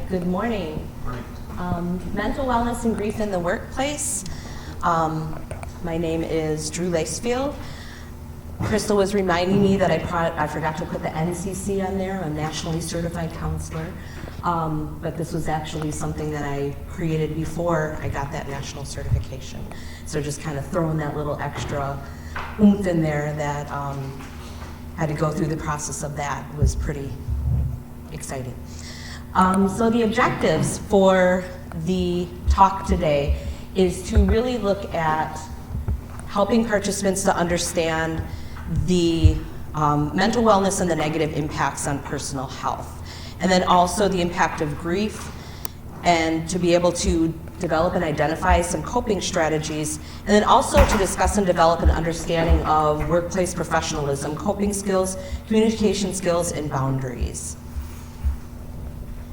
Good morning. Mental wellness and grief in the workplace. My name is Drew Lacefield. Crystal was reminding me that I forgot to put the NCC on there, a nationally certified counselor. But this was actually something that I created before I got that national certification. So just kind of throwing that little extra oomph in there that had to go through the process of that was pretty exciting. So the objectives for the talk today is to really look at helping participants to understand the mental wellness and the negative impacts on personal health, and then also the impact of grief, and to be able to develop and identify some coping strategies, and then also to discuss and develop an understanding of workplace professionalism, coping skills, communication skills, and boundaries.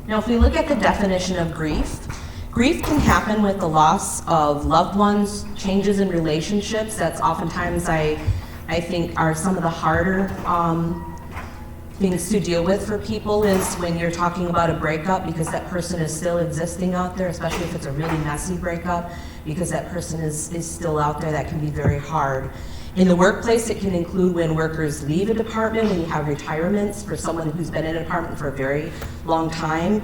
Now, if we look at the definition of grief, grief can happen with the loss of loved ones, changes in relationships. That's oftentimes, I think, are some of the harder things to deal with for people, is when you're talking about a breakup, because that person is still existing out there, especially if it's a really messy breakup, because that person is still out there. That can be very hard. In the workplace, it can include when workers leave a department, when you have retirements for someone who's been in a department for a very long time,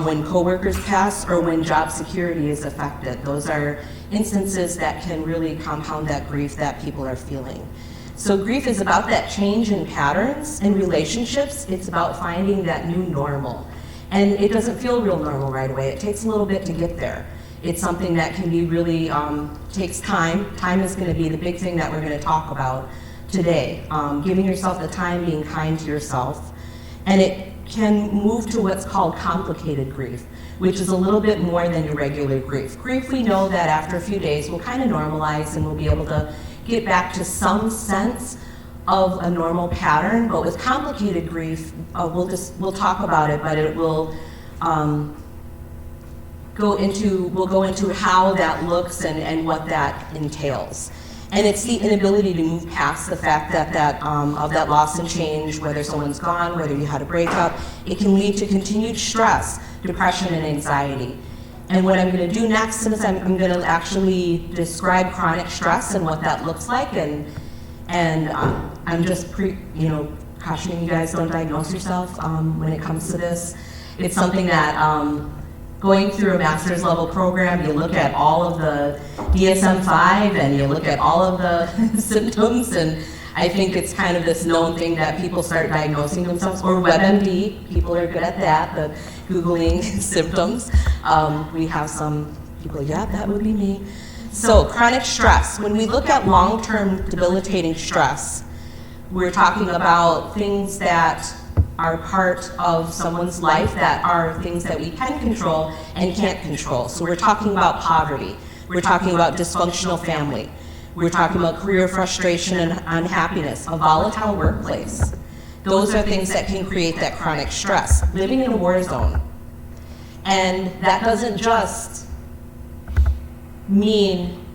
when coworkers pass, or when job security is affected. Those are instances that can really compound that grief that people are feeling. So grief is about that change in patterns and relationships. It's about finding that new normal. And it doesn't feel real normal right away. It takes a little bit to get there. It's something that can be really, takes time. Time is going to be the big thing that we're going to talk about today. Giving yourself the time, being kind to yourself. And it can move to what's called complicated grief, which is a little bit more than your regular grief. Grief, we know that after a few days, will kind of normalize and we'll be able to get back to some sense of a normal pattern. But with complicated grief, we'll talk about it, but it will we'll go into how that looks and what that entails. And it's the inability to move past the fact that of that loss and change, whether someone's gone, whether you had a breakup. It can lead to continued stress, depression, and anxiety. And what I'm going to do next is I'm going to actually describe chronic stress and what that looks like, and I'm just cautioning you guys, don't diagnose yourself when it comes to this. It's something that going through a master's level program, you look at all of the DSM-5 and you look at all of the symptoms, and I think it's kind of this known thing that people start diagnosing themselves, or WebMD, people are good at that, the Googling symptoms. We have some people, yeah, that would be me. So chronic stress, when we look at long-term debilitating stress, we're talking about things that are part of someone's life, that are things that we can control and can't control. So we're talking about poverty, we're talking about dysfunctional family, we're talking about career frustration and unhappiness, a volatile workplace. Those are things that can create that chronic stress. Living in a war zone. And that doesn't just mean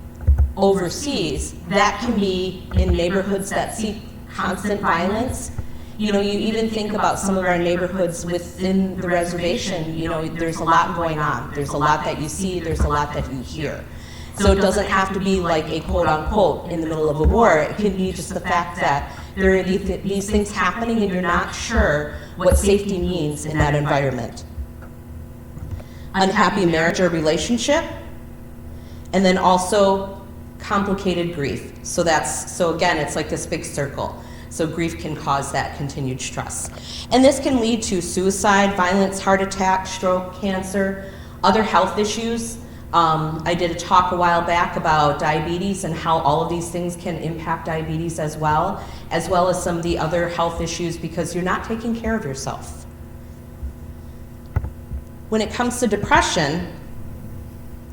overseas. That can be in neighborhoods that see constant violence. You even think about some of our neighborhoods within the reservation, there's a lot going on. There's a lot that you see, there's a lot that you hear. So it doesn't have to be like a quote unquote in the middle of a war. It can be just the fact that there are these things happening and you're not sure what safety means in that environment. Unhappy marriage or relationship, and then also complicated grief. So again, it's like this big circle. So grief can cause that continued stress. And this can lead to suicide, violence, heart attack, stroke, cancer, other health issues. I did a talk a while back about diabetes and how all of these things can impact diabetes as well as some of the other health issues, because you're not taking care of yourself. When it comes to depression,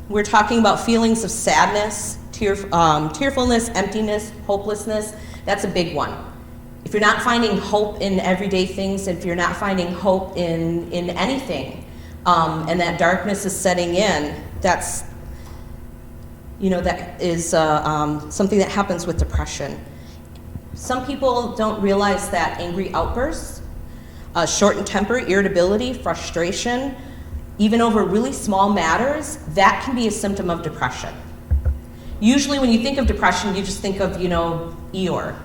we're talking about feelings of sadness, tearfulness, emptiness, hopelessness. That's a big one. If you're not finding hope in everyday things, if you're not finding hope in anything, and that darkness is setting in, that is something that happens with depression. Some people don't realize that angry outbursts, shortened temper, irritability, frustration, even over really small matters, that can be a symptom of depression. Usually when you think of depression, you just think of, Eeyore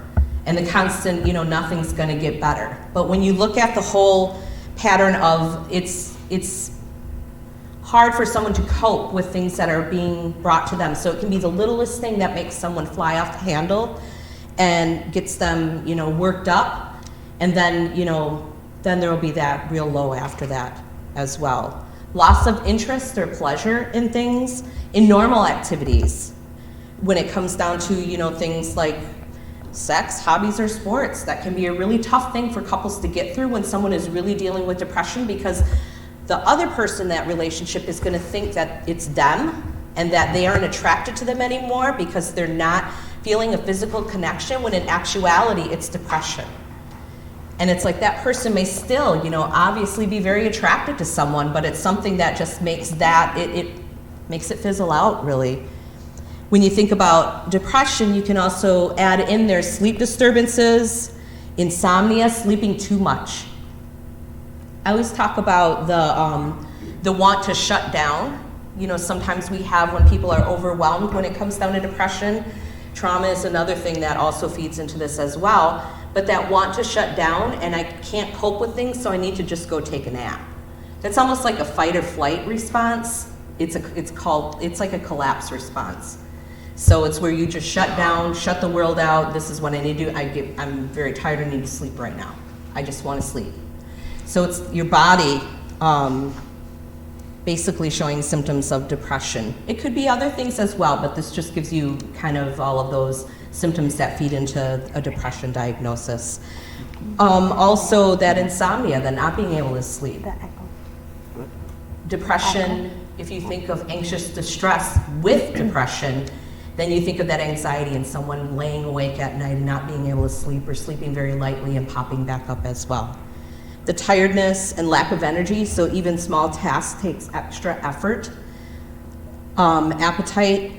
and the constant, nothing's gonna get better. But when you look at the whole pattern of it's hard for someone to cope with things that are being brought to them. So it can be the littlest thing that makes someone fly off the handle and gets them, worked up. And then, then there will be that real low after that as well. Loss of interest or pleasure in things, in normal activities. When it comes down to, things like sex, hobbies, or sports, that can be a really tough thing for couples to get through when someone is really dealing with depression, because the other person in that relationship is going to think that it's them and that they aren't attracted to them anymore because they're not feeling a physical connection, when in actuality it's depression. And it's like that person may still, obviously be very attracted to someone, but it's something that just makes that, it makes it fizzle out, really. When you think about depression, you can also add in there sleep disturbances, insomnia, sleeping too much. I always talk about the want to shut down. Sometimes we have when people are overwhelmed when it comes down to depression. Trauma is another thing that also feeds into this as well. But that want to shut down, and I can't cope with things, so I need to just go take a nap. That's almost like a fight or flight response. It's like a collapse response. So it's where you just shut down, shut the world out. This is what I need to do. I'm very tired, I need to sleep right now. I just want to sleep. So it's your body basically showing symptoms of depression. It could be other things as well, but this just gives you kind of all of those symptoms that feed into a depression diagnosis. Also that insomnia, the not being able to sleep. Depression, if you think of anxious distress with depression, then you think of that anxiety and someone laying awake at night and not being able to sleep, or sleeping very lightly and popping back up as well. The tiredness and lack of energy, so even small tasks takes extra effort. Appetite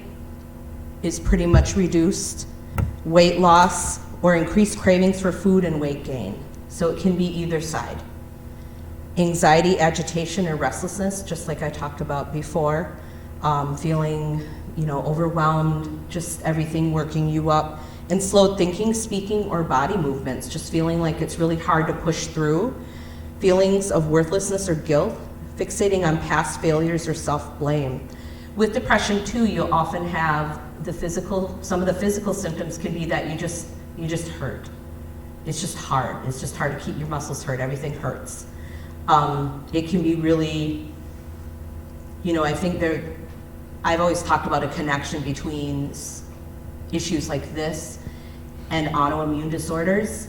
is pretty much reduced. Weight loss or increased cravings for food, and weight gain. So it can be either side. Anxiety, agitation, or restlessness, just like I talked about before. Feeling, overwhelmed, just everything working you up. And slow thinking, speaking, or body movements, just feeling like it's really hard to push through. Feelings of worthlessness or guilt, fixating on past failures or self-blame. With depression too, you'll often have some of the physical symptoms can be that you just hurt. It's just hard. It's just hard to keep your muscles hurt. Everything hurts. It can be really, I think I've always talked about a connection between issues like this and autoimmune disorders.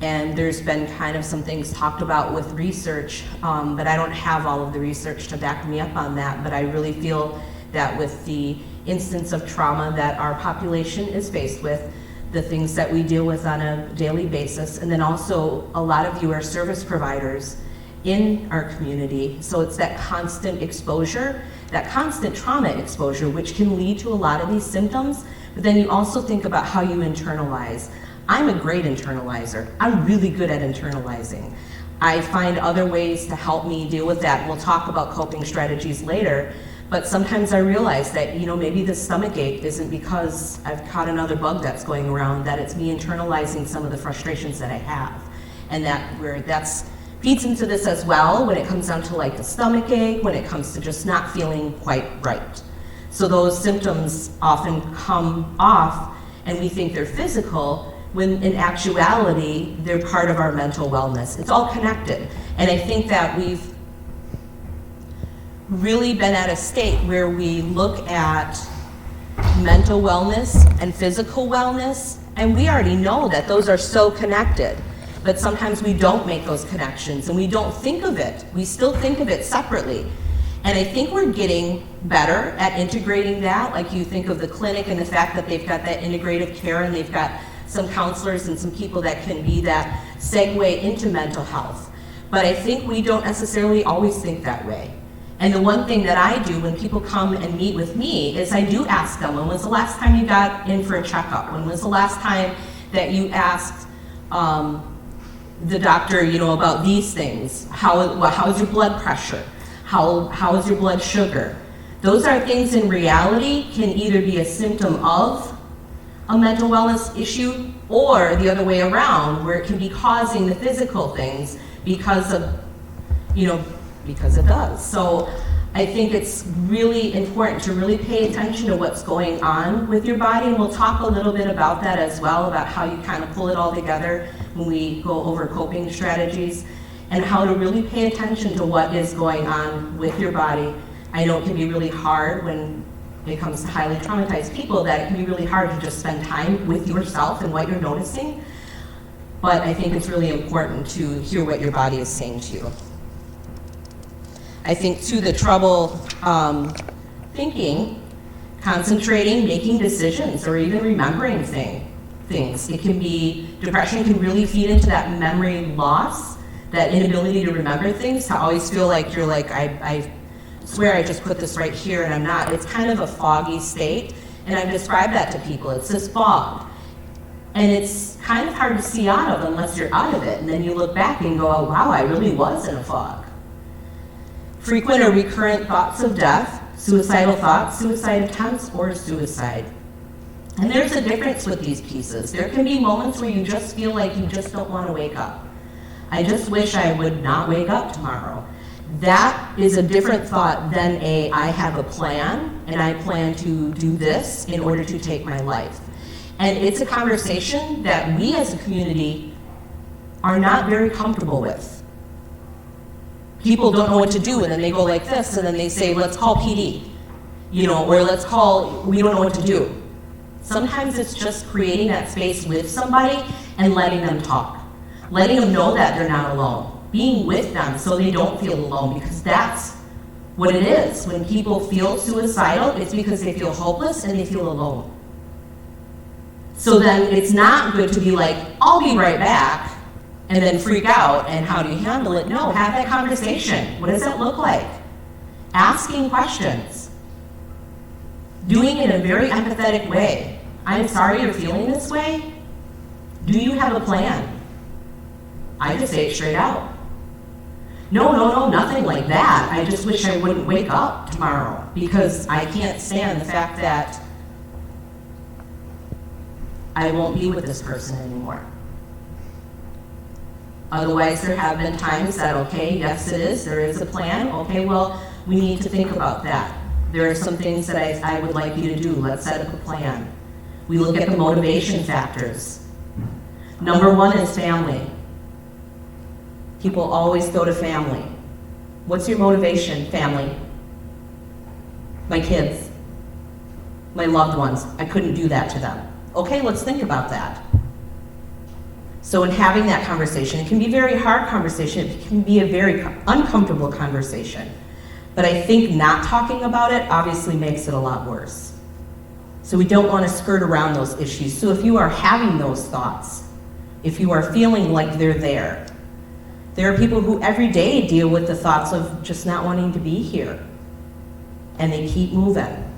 And there's been kind of some things talked about with research, but I don't have all of the research to back me up on that. But I really feel that with the instance of trauma that our population is faced with, the things that we deal with on a daily basis, and then also a lot of you are service providers in our community, so it's that constant exposure, that constant trauma exposure, which can lead to a lot of these symptoms. But then you also think about how you internalize. I'm a great internalizer. I'm really good at internalizing. I find other ways to help me deal with that. We'll talk about coping strategies later, but sometimes I realize that, maybe the stomach ache isn't because I've caught another bug that's going around, that it's me internalizing some of the frustrations that I have. And that's feeds into this as well when it comes down to like the stomach ache, when it comes to just not feeling quite right. So those symptoms often come off and we think they're physical, when in actuality, they're part of our mental wellness. It's all connected. And I think that we've really been at a state where we look at mental wellness and physical wellness, and we already know that those are so connected. But sometimes we don't make those connections and we don't think of it. We still think of it separately. And I think we're getting better at integrating that. Like you think of the clinic and the fact that they've got that integrative care and they've got some counselors and some people that can be that segue into mental health. But I think we don't necessarily always think that way. And the one thing that I do when people come and meet with me is I do ask them, when was the last time you got in for a checkup? When was the last time that you asked the doctor, about these things? How's your blood pressure? How's your blood sugar? Those are things in reality can either be a symptom of a mental wellness issue or the other way around, where it can be causing the physical things because of, because it does. So I think it's really important to really pay attention to what's going on with your body, and we'll talk a little bit about that as well, about how you kind of pull it all together when we go over coping strategies, and how to really pay attention to what is going on with your body. I know it can be really hard when it comes to highly traumatized people, that it can be really hard to just spend time with yourself and what you're noticing, but I think it's really important to hear what your body is saying to you. I think too, the trouble thinking, concentrating, making decisions, or even remembering things. It can be, depression can really feed into that memory loss, that inability to remember things, to always feel like you're like, I swear I just put this right here and I'm not. It's kind of a foggy state, and I've described that to people. It's this fog. And it's kind of hard to see out of unless you're out of it, and then you look back and go, oh wow, I really was in a fog. Frequent or recurrent thoughts of death, suicidal thoughts, suicide attempts, or suicide. And there's a difference with these pieces. There can be moments where you just feel like you just don't want to wake up. I just wish I would not wake up tomorrow. That is a different thought than I have a plan, and I plan to do this in order to take my life. And it's a conversation that we as a community are not very comfortable with. People don't know what to do, and then they go like this, and then they say, let's call PD, or let's call, we don't know what to do. Sometimes it's just creating that space with somebody and letting them talk. Letting them know that they're not alone. Being with them so they don't feel alone, because that's what it is. When people feel suicidal, it's because they feel hopeless and they feel alone. So then it's not good to be like, I'll be right back, and then freak out, and how do you handle it? No, have that conversation. What does that look like? Asking questions. Doing it in a very empathetic way. I'm sorry you're feeling this way. Do you have a plan? I just say it straight out. No, nothing like that. I just wish I wouldn't wake up tomorrow, because I can't stand the fact that I won't be with this person anymore. Otherwise, there have been times that, okay, yes it is, there is a plan. Okay, well, we need to think about that. There are some things that I would like you to do. Let's set up a plan. We look at the motivation factors. Number one is family. People always go to family. What's your motivation? Family. My kids. My loved ones. I couldn't do that to them. Okay, let's think about that. So in having that conversation, it can be a very hard conversation, it can be a very uncomfortable conversation. But I think not talking about it obviously makes it a lot worse. So we don't want to skirt around those issues. So if you are having those thoughts, if you are feeling like they're there are people who every day deal with the thoughts of just not wanting to be here, and they keep moving.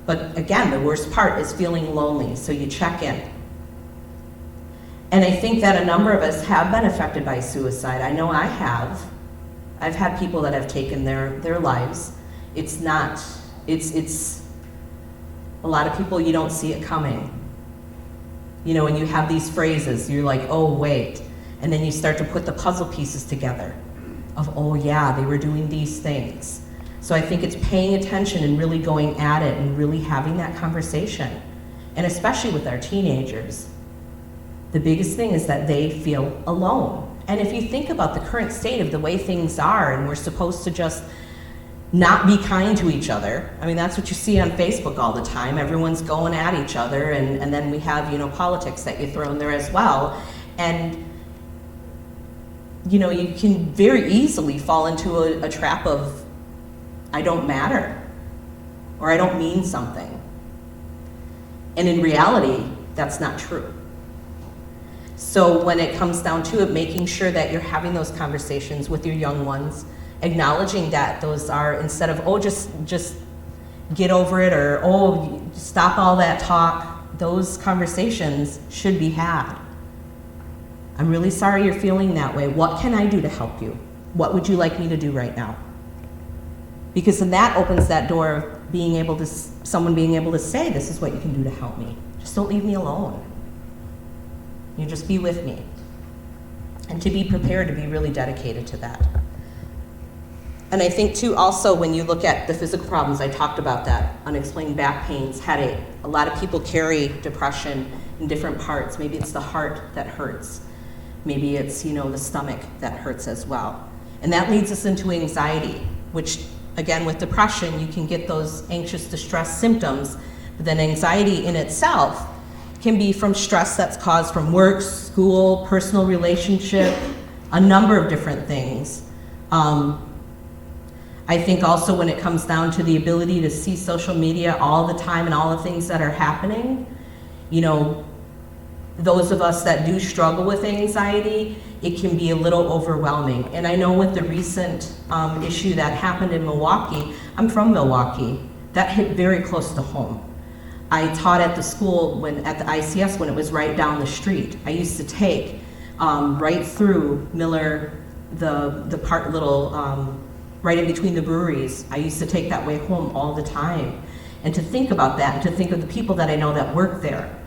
But again, the worst part is feeling lonely, so you check in. And I think that a number of us have been affected by suicide. I know I have. I've had people that have taken their lives. It's a lot of people, you don't see it coming. And you have these phrases, you're like, oh wait. And then you start to put the puzzle pieces together of, oh yeah, they were doing these things. So I think it's paying attention and really going at it and really having that conversation. And especially with our teenagers. The biggest thing is that they feel alone. And if you think about the current state of the way things are, and we're supposed to just not be kind to each other. I mean, that's what you see on Facebook all the time. Everyone's going at each other, and then we have, politics that you throw in there as well. And, you can very easily fall into a trap of, I don't matter, or I don't mean something. And in reality, that's not true. So when it comes down to it, making sure that you're having those conversations with your young ones, acknowledging that those are, instead of, oh, just get over it, or, oh, stop all that talk, those conversations should be had. I'm really sorry you're feeling that way. What can I do to help you? What would you like me to do right now? Because then that opens that door of being able to, someone being able to say, this is what you can do to help me. Just don't leave me alone. You just be with me. And to be prepared to be really dedicated to that. And I think too, also when you look at the physical problems, I talked about that, unexplained back pains, headache. A lot of people carry depression in different parts. Maybe it's the heart that hurts. Maybe it's, the stomach that hurts as well. And that leads us into anxiety, which again, with depression, you can get those anxious distress symptoms, but then anxiety in itself can be from stress that's caused from work, school, personal relationship, a number of different things. I think also when it comes down to the ability to see social media all the time and all the things that are happening, those of us that do struggle with anxiety, it can be a little overwhelming. And I know with the recent issue that happened in Milwaukee, I'm from Milwaukee, that hit very close to home. I taught at the school at the ICS when it was right down the street. I used to take right through Miller, the part right in between the breweries. I used to take that way home all the time. And to think about that, and to think of the people that I know that work there,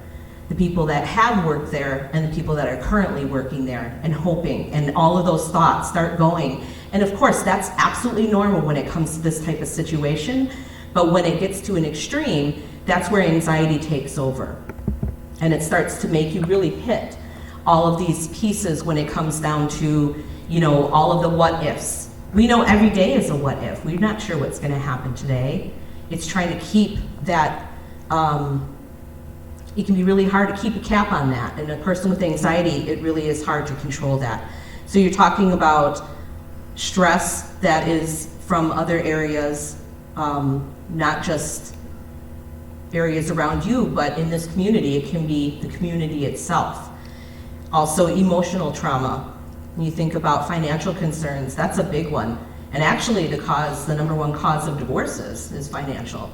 the people that have worked there, and the people that are currently working there, and hoping, and all of those thoughts start going. And of course, that's absolutely normal when it comes to this type of situation, but when it gets to an extreme, that's where anxiety takes over. And it starts to make you really hit all of these pieces when it comes down to, all of the what ifs. We know every day is a what if. We're not sure what's gonna happen today. It's trying to keep that, it can be really hard to keep a cap on that. And a person with anxiety, it really is hard to control that. So you're talking about stress that is from other areas, not just areas around you, but in this community, it can be the community itself. Also emotional trauma. When you think about financial concerns, that's a big one. And actually the number one cause of divorces is financial.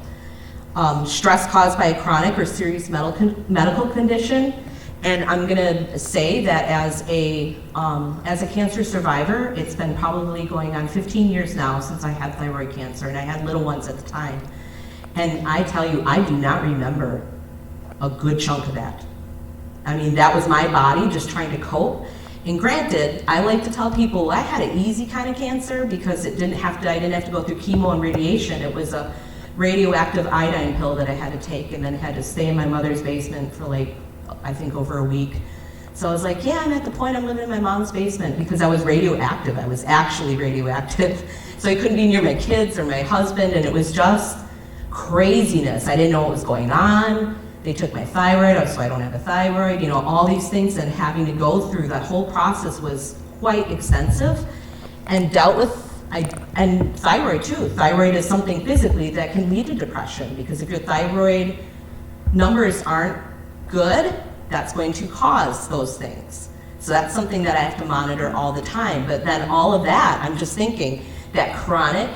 Stress caused by a chronic or serious medical condition. And I'm gonna say that as a cancer survivor, it's been probably going on 15 years now since I had thyroid cancer, and I had little ones at the time. And I tell you, I do not remember a good chunk of that. I mean, that was my body just trying to cope. And granted, I like to tell people I had an easy kind of cancer because I didn't have to go through chemo and radiation. It was a radioactive iodine pill that I had to take, and then had to stay in my mother's basement for I think over a week. So I was like, yeah, I'm at the point I'm living in my mom's basement because I was radioactive. I was actually radioactive. So I couldn't be near my kids or my husband, and it was just craziness. I didn't know what was going on. They took my thyroid, so I don't have a thyroid, all these things, and having to go through that whole process was quite extensive, and dealt with, and thyroid too. Thyroid is something physically that can lead to depression, because if your thyroid numbers aren't good, that's going to cause those things. So that's something that I have to monitor all the time. But then all of that, I'm just thinking, that chronic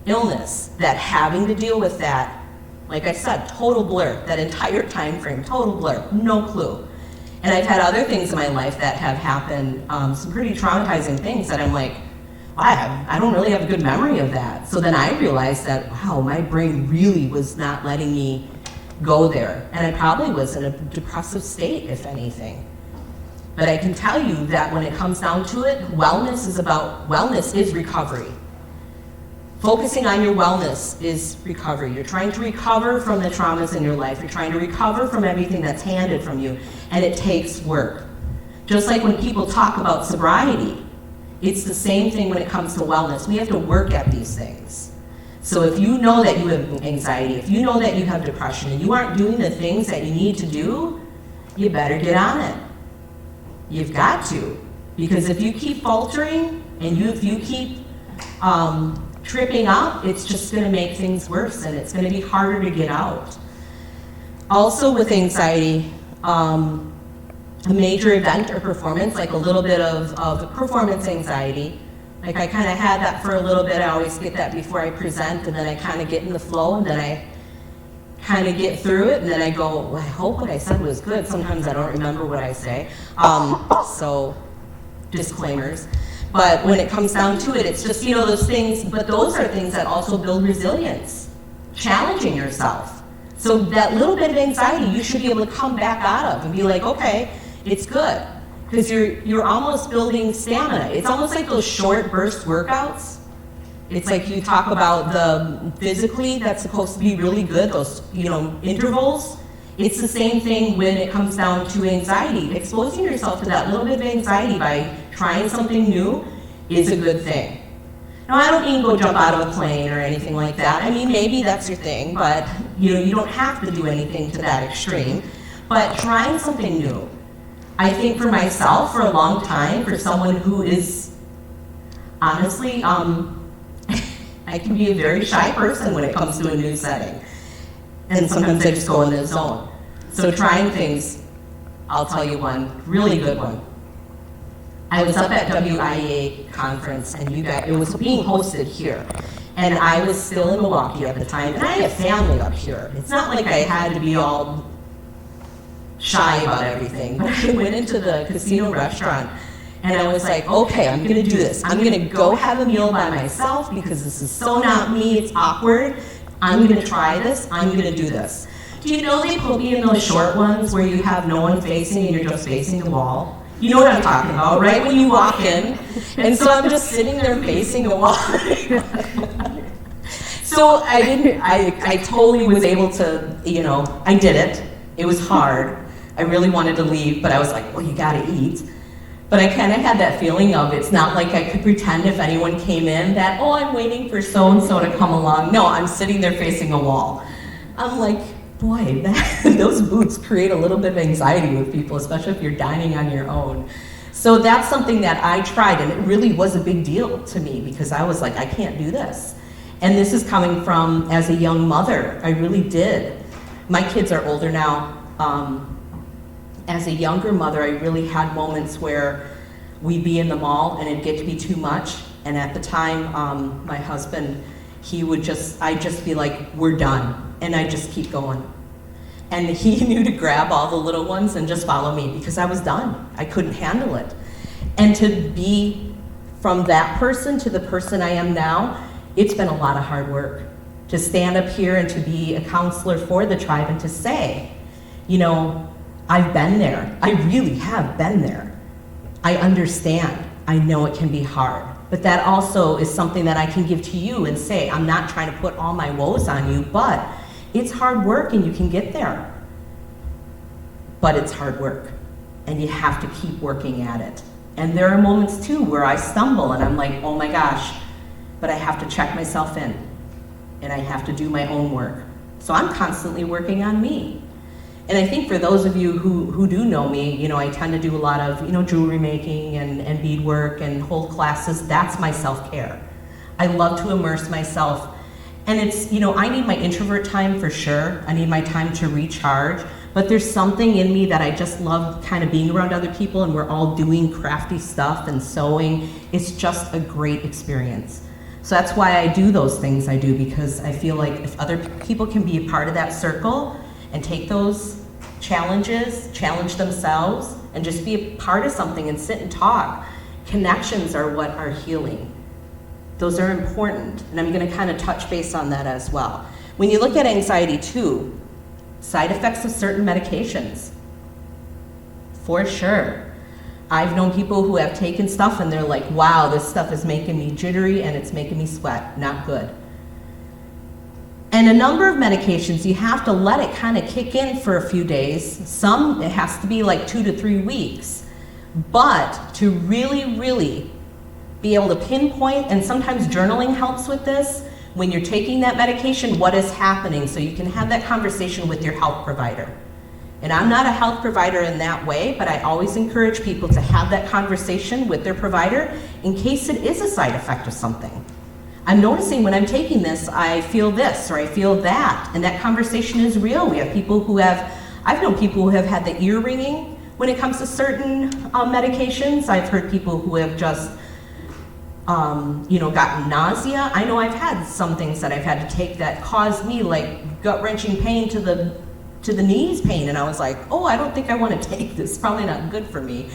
illness, that having to deal with that, like I said, total blur, that entire time frame, total blur, no clue. And I've had other things in my life that have happened, some pretty traumatizing things that I'm like, I don't really have a good memory of that. So then I realized that, wow, my brain really was not letting me go there. And I probably was in a depressive state, if anything. But I can tell you that when it comes down to it, wellness is recovery. Focusing on your wellness is recovery. You're trying to recover from the traumas in your life. You're trying to recover from everything that's handed from you, and it takes work. Just like when people talk about sobriety, it's the same thing when it comes to wellness. We have to work at these things. So if you know that you have anxiety, if you know that you have depression, and you aren't doing the things that you need to do, you better get on it. You've got to. Because if you keep faltering, and if you keep tripping up, it's just going to make things worse, and it's going to be harder to get out. Also with anxiety, a major event or performance, like a little bit of performance anxiety, like I kind of had that for a little bit. I always get that before I present, and then I kind of get in the flow, and then I kind of get through it, and then I go, well, I hope what I said was good. Sometimes I don't remember what I say, so disclaimers. But when it comes down to it, it's just, those things, but those are things that also build resilience, challenging yourself. So that little bit of anxiety, you should be able to come back out of and be like, okay, it's good. Because you're almost building stamina. It's almost like those short burst workouts. It's like you talk about the physically, that's supposed to be really good, those, intervals. It's the same thing when it comes down to anxiety. Exposing yourself to that little bit of anxiety by trying something new is a good thing. Now, I don't mean go jump out of a plane or anything like that. I mean, maybe that's your thing, but you don't have to do anything to that extreme. But trying something new. I think for myself, for a long time, for someone who is, honestly, I can be a very shy person when it comes to a new setting. And sometimes I just go in the zone. So trying things, I'll tell you one, really good one. I was up at WIEA conference, and it was being hosted here. And I was still in Milwaukee at the time, and I had a family up here. It's not like I had to be all shy about everything, but I went into the casino restaurant, and I was like, okay, I'm gonna do this. I'm gonna go have a meal by myself because this is so not me, it's awkward. I'm gonna try this, I'm gonna do this. Do you know they put me in those short ones where you have no one facing and you're just facing the wall? You know what I'm talking about, right? When you walk in. And so I'm just sitting there facing the wall. So I totally was able to, I did it. It was hard. I really wanted to leave, but I was like, well, you gotta eat. But I kind of had that feeling of, it's not like I could pretend if anyone came in that, oh, I'm waiting for so-and-so to come along. No, I'm sitting there facing a wall. I'm like, boy, those boots create a little bit of anxiety with people, especially if you're dining on your own. So that's something that I tried, and it really was a big deal to me because I was like, I can't do this. And this is coming from, as a young mother, I really did. My kids are older now. As a younger mother, I really had moments where we'd be in the mall and it'd get to be too much. And at the time, my husband, I'd just be like, we're done. And I'd just keep going. And he knew to grab all the little ones and just follow me because I was done. I couldn't handle it. And to be from that person to the person I am now, it's been a lot of hard work. To stand up here and to be a counselor for the tribe and to say, I've been there. I really have been there. I understand. I know it can be hard. But that also is something that I can give to you and say, I'm not trying to put all my woes on you, but it's hard work and you can get there. But it's hard work and you have to keep working at it. And there are moments too where I stumble and I'm like, oh my gosh, but I have to check myself in and I have to do my own work. So I'm constantly working on me. And I think for those of you who do know me, I tend to do a lot of, jewelry making and beadwork and hold classes. That's my self-care. I love to immerse myself. And it's, I need my introvert time for sure. I need my time to recharge. But there's something in me that I just love kind of being around other people and we're all doing crafty stuff and sewing. It's just a great experience. So that's why I do those things I do, because I feel like if other people can be a part of that circle and take those challenges, challenge themselves, and just be a part of something and sit and talk. Connections are what are healing. Those are important, and I'm going to kind of touch base on that as well. When you look at anxiety too, side effects of certain medications, for sure. I've known people who have taken stuff and they're like, wow, this stuff is making me jittery and it's making me sweat, not good. And a number of medications, you have to let it kind of kick in for a few days. Some, it has to be like 2 to 3 weeks. But to really, really be able to pinpoint, and sometimes journaling helps with this, when you're taking that medication, what is happening, so you can have that conversation with your health provider. And I'm not a health provider in that way, but I always encourage people to have that conversation with their provider in case it is a side effect of something. I'm noticing when I'm taking this, I feel this or I feel that, and that conversation is real. We have people who I've known people who have had the ear ringing when it comes to certain medications. I've heard people who have just, gotten nausea. I know I've had some things that I've had to take that caused me like gut-wrenching pain to the knees pain, and I was like, oh, I don't think I want to take this. Probably not good for me.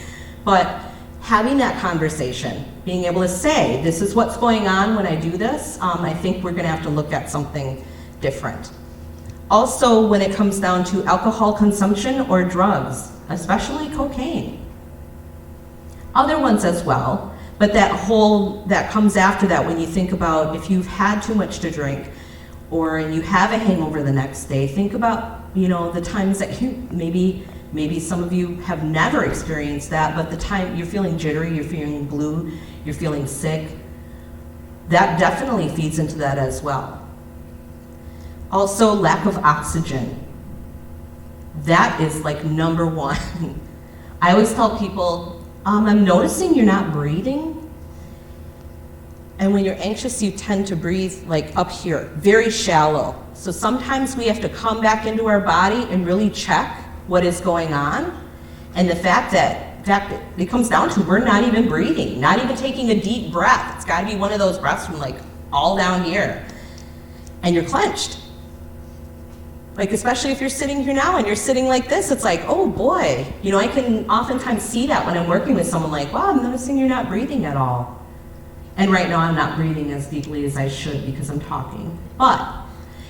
But having that conversation, being able to say, this is what's going on when I do this, I think we're gonna have to look at something different. Also, when it comes down to alcohol consumption or drugs, especially cocaine. Other ones as well, but that comes after that when you think about if you've had too much to drink or you have a hangover the next day, think about, the times that maybe some of you have never experienced that, but the time you're feeling jittery, you're feeling blue, you're feeling sick, that definitely feeds into that as well. Also, lack of oxygen. That is like number one. I always tell people, I'm noticing you're not breathing. And when you're anxious, you tend to breathe like up here, very shallow. So sometimes we have to come back into our body and really check what is going on. And the fact that it comes down to we're not even breathing, not even taking a deep breath. It's gotta be one of those breaths from like all down here. And you're clenched. Like, especially if you're sitting here now and you're sitting like this, it's like, oh boy. I can oftentimes see that when I'm working with someone like, wow, I'm noticing you're not breathing at all. And right now I'm not breathing as deeply as I should because I'm talking. But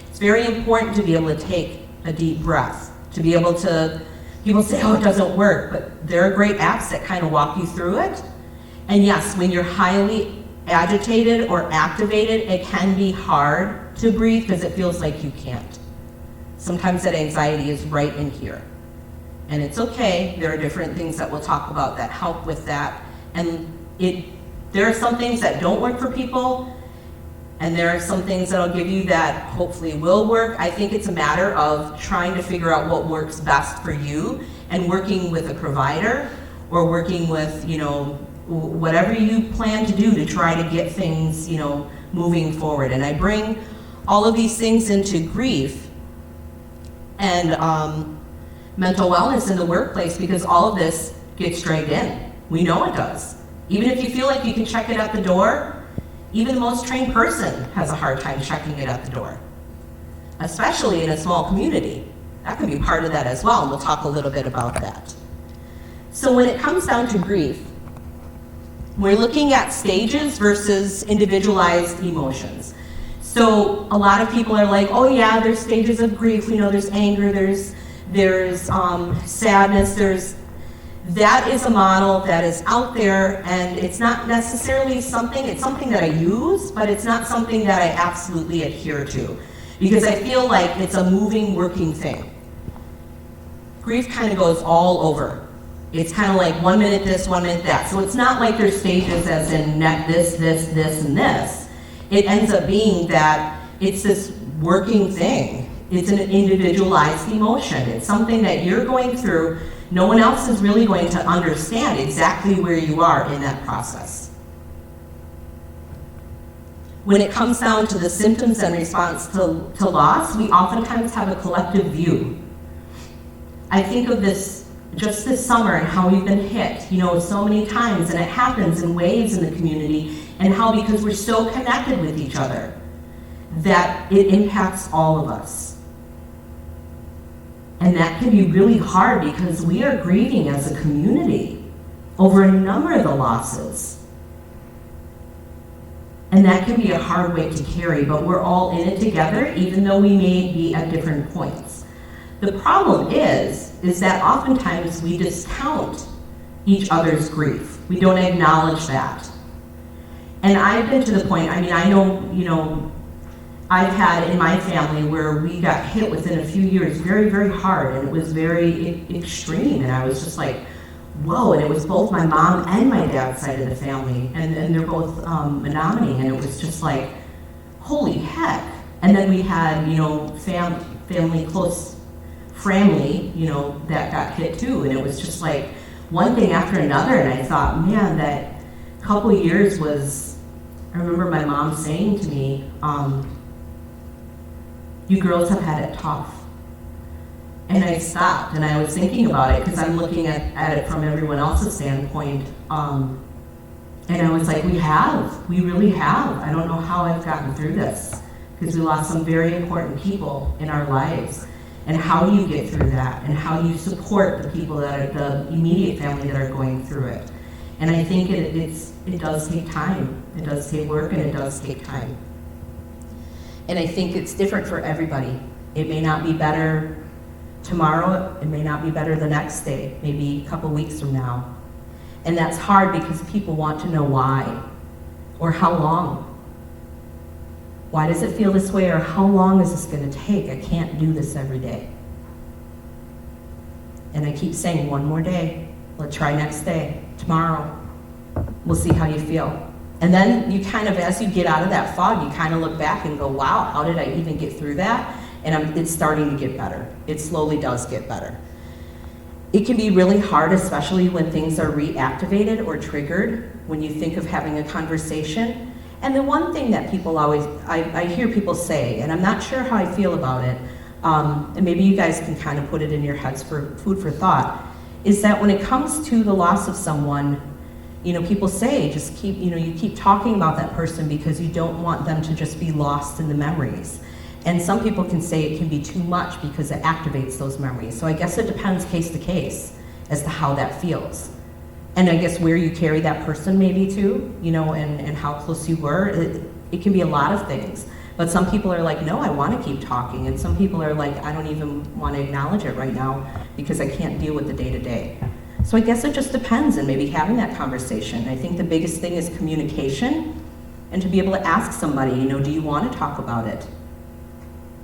it's very important to be able to take a deep breath, to be able to, people say, oh, it doesn't work, but there are great apps that kind of walk you through it. And yes, when you're highly agitated or activated, it can be hard to breathe because it feels like you can't. Sometimes that anxiety is right in here. And it's okay, there are different things that we'll talk about that help with that. And there are some things that don't work for people, and there are some things that'll give you that hopefully will work. I think it's a matter of trying to figure out what works best for you and working with a provider or working with, whatever you plan to do to try to get things, moving forward. And I bring all of these things into grief and mental wellness in the workplace because all of this gets dragged in. We know it does. Even if you feel like you can check it at the door, even the most trained person has a hard time checking it at the door, especially in a small community. That could be part of that as well, and we'll talk a little bit about that. So when it comes down to grief, we're looking at stages versus individualized emotions. So a lot of people are like, oh yeah, there's stages of grief. There's anger, there's sadness, that is a model that is out there, and it's not necessarily it's something that I use, but it's not something that I absolutely adhere to, because I feel like it's a moving, working thing. Grief kind of goes all over. It's kind of like 1 minute this, 1 minute that. So it's not like there's stages as in this, and this. It ends up being that it's this working thing. It's an individualized emotion. It's something that you're going through. No one else is really going to understand exactly where you are in that process. When it comes down to the symptoms and response to loss, we oftentimes have a collective view. I think of this just this summer and how we've been hit, so many times, and it happens in waves in the community, and how because we're so connected with each other, that it impacts all of us. And that can be really hard because we are grieving as a community over a number of the losses. And that can be a hard weight to carry, but we're all in it together, even though we may be at different points. The problem is that oftentimes we discount each other's grief. We don't acknowledge that. And I've been to the point, I know, I've had in my family where we got hit within a few years very, very hard, and it was very extreme, and I was just like, whoa, and it was both my mom and my dad's side of the family, and they're both Menominee, and it was just like, holy heck. And then we had, family, close family, that got hit too, and it was just like one thing after another, and I thought, man, that couple years was, I remember my mom saying to me, you girls have had it tough. And I stopped and I was thinking about it because I'm looking at it from everyone else's standpoint. And I was like, we really have. I don't know how I've gotten through this because we lost some very important people in our lives. And how do you get through that? And how do you support the people that are the immediate family that are going through it? And I think it does take time. It does take work, and it does take time. And I think it's different for everybody. It may not be better tomorrow, it may not be better the next day, maybe a couple weeks from now. And that's hard because people want to know why, or how long. Why does it feel this way, or how long is this going to take? I can't do this every day. And I keep saying, one more day. Let's try next day, tomorrow. We'll see how you feel. And then you kind of, as you get out of that fog, you kind of look back and go, wow, how did I even get through that? And it's starting to get better. It slowly does get better. It can be really hard, especially when things are reactivated or triggered, when you think of having a conversation. And the one thing that people always, I hear people say, and I'm not sure how I feel about it, and maybe you guys can kind of put it in your heads for food for thought, is that when it comes to the loss of someone, people say, just keep, you keep talking about that person because you don't want them to just be lost in the memories. And some people can say it can be too much because it activates those memories. So I guess it depends case to case as to how that feels. And I guess where you carry that person maybe too, and how close you were. It can be a lot of things. But some people are like, no, I want to keep talking. And some people are like, I don't even want to acknowledge it right now because I can't deal with the day-to-day. So I guess it just depends, and maybe having that conversation. I think the biggest thing is communication, and to be able to ask somebody, do you want to talk about it?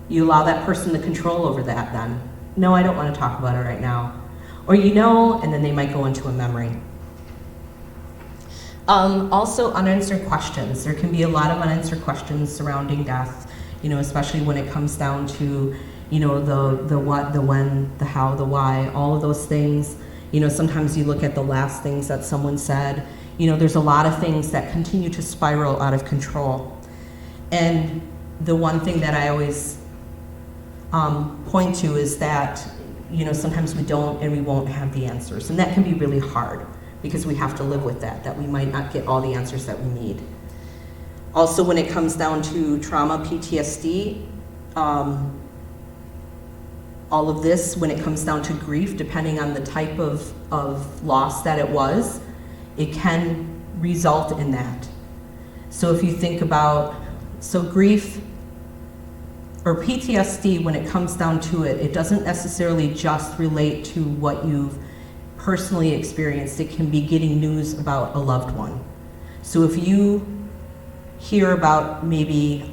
You allow that person the control over that then. No, I don't want to talk about it right now. Or and then they might go into a memory. Also, unanswered questions. There can be a lot of unanswered questions surrounding death, especially when it comes down to, the what, the when, the how, the why, all of those things. Sometimes you look at the last things that someone said. There's a lot of things that continue to spiral out of control. And the one thing that I always point to is that, sometimes we don't and we won't have the answers. And that can be really hard because we have to live with that we might not get all the answers that we need. Also, when it comes down to trauma, PTSD, all of this, when it comes down to grief, depending on the type of loss that it was, it can result in that. So if you think about, grief or PTSD, when it comes down to it, it doesn't necessarily just relate to what you've personally experienced. It can be getting news about a loved one. So if you hear about maybe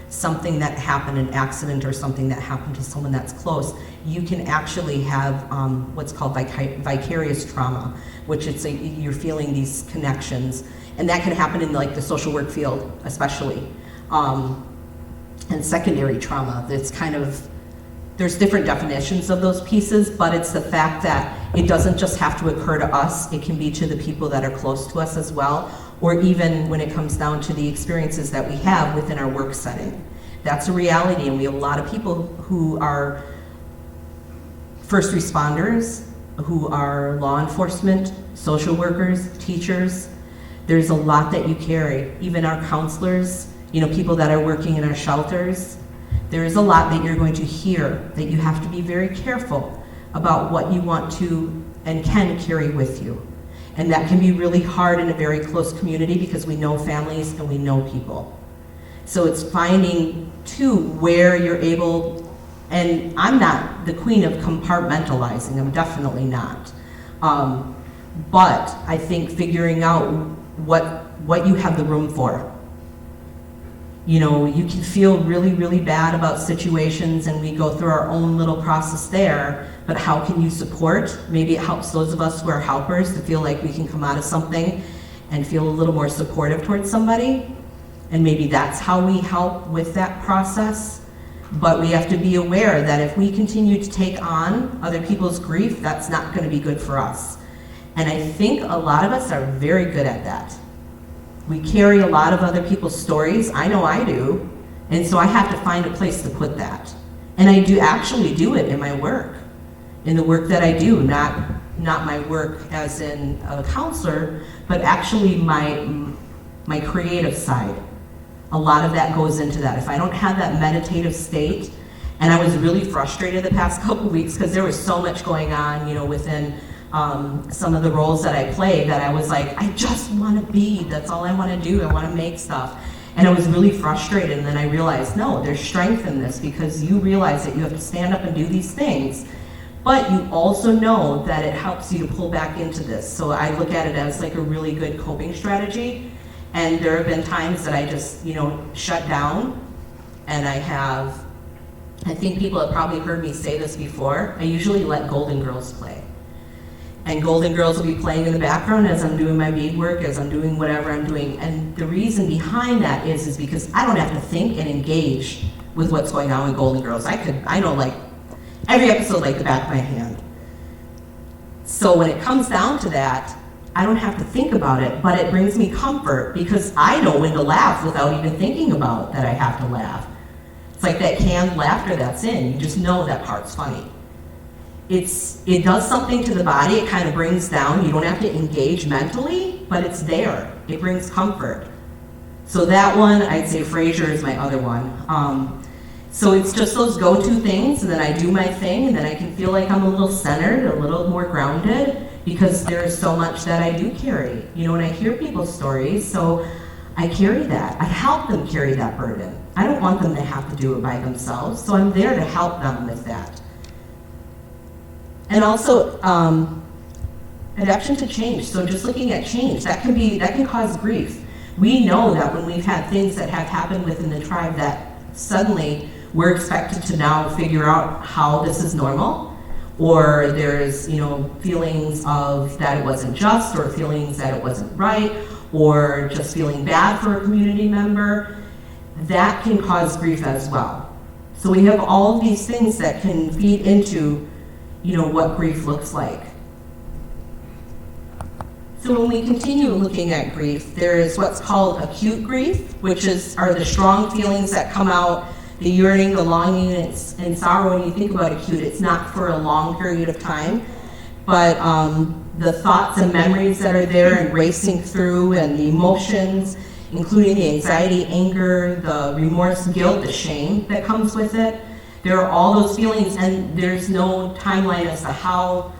something that happened, an accident or something that happened to someone that's close, you can actually have what's called vicarious trauma, which you're feeling these connections. And that can happen in the social work field, especially. And secondary trauma, that's there's different definitions of those pieces, but it's the fact that it doesn't just have to occur to us, it can be to the people that are close to us as well, or even when it comes down to the experiences that we have within our work setting. That's a reality, and we have a lot of people who are first responders, who are law enforcement, social workers, teachers. There's a lot that you carry, even our counselors, people that are working in our shelters. There is a lot that you're going to hear that you have to be very careful about what you want to and can carry with you. And that can be really hard in a very close community because we know families and we know people. So it's finding, too, where you're able, and I'm not the queen of compartmentalizing, I'm definitely not. But I think figuring out what you have the room for. You can feel really, really bad about situations, and we go through our own little process there, but how can you support? Maybe it helps those of us who are helpers to feel like we can come out of something and feel a little more supportive towards somebody, and maybe that's how we help with that process. But we have to be aware that if we continue to take on other people's grief, that's not going to be good for us. And I think a lot of us are very good at that. We carry a lot of other people's stories. I know I do. And so I have to find a place to put that. And I do actually do it in my work. In the work that I do, not my work as in a counselor, but actually my creative side. A lot of that goes into that. If I don't have that meditative state, and I was really frustrated the past couple weeks because there was so much going on, within some of the roles that I played that I was like, I just want to be, that's all I want to do, I want to make stuff. And I was really frustrated, and then I realized, no, there's strength in this, because you realize that you have to stand up and do these things, but you also know that it helps you to pull back into this. So I look at it as like a really good coping strategy. And there have been times that I just, shut down, and I think people have probably heard me say this before, I usually let Golden Girls play. And Golden Girls will be playing in the background as I'm doing my beadwork, as I'm doing whatever I'm doing. And the reason behind that is because I don't have to think and engage with what's going on with Golden Girls. I know like every episode like the back of my hand. So when it comes down to that, I don't have to think about it, but it brings me comfort because I know when to laugh without even thinking about that I have to laugh. It's like that canned laughter that's in. You just know that part's funny. It does something to the body. It kind of brings down. You don't have to engage mentally, but it's there. It brings comfort. So that one, I'd say Frasier is my other one. So it's just those go-to things, and then I do my thing, and then I can feel like I'm a little centered, a little more grounded, because there's so much that I do carry. And I hear people's stories, so I carry that. I help them carry that burden. I don't want them to have to do it by themselves, so I'm there to help them with that. And also, adaptation to change. So just looking at change, that can cause grief. We know that when we've had things that have happened within the tribe that suddenly we're expected to now figure out how this is normal, or there's feelings of that it wasn't just, or feelings that it wasn't right, or just feeling bad for a community member, that can cause grief as well. So we have all these things that can feed into what grief looks like. So when we continue looking at grief, there is what's called acute grief, which are the strong feelings that come out, the yearning, the longing, and sorrow. When you think about acute, it's not for a long period of time, but the thoughts and memories that are there and racing through, and the emotions, including the anxiety, anger, the remorse, guilt, the shame that comes with it. There are all those feelings, and there's no timeline as to how,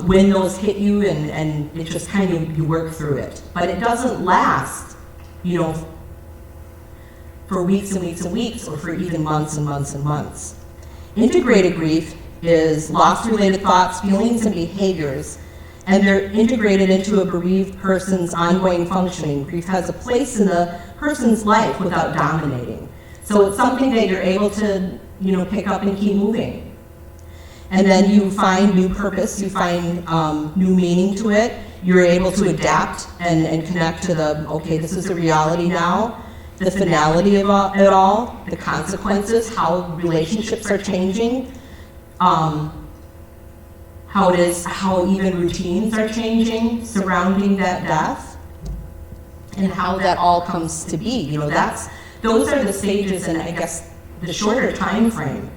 when those hit you, and it just kind of, you work through it. But it doesn't last, for weeks and weeks and weeks, or for even months and months and months. Integrated grief is loss-related thoughts, feelings, and behaviors, and they're integrated into a bereaved person's ongoing functioning. Grief has a place in the person's life without dominating. So it's something that you're able to, pick up and keep moving. And then you find new purpose, you find new meaning to it. You're able to adapt and connect to okay, this is the reality now, the finality of it all, the consequences, how relationships are changing, how even routines are changing surrounding that death, and how that all comes to be. Those are the stages, and I guess the shorter time frame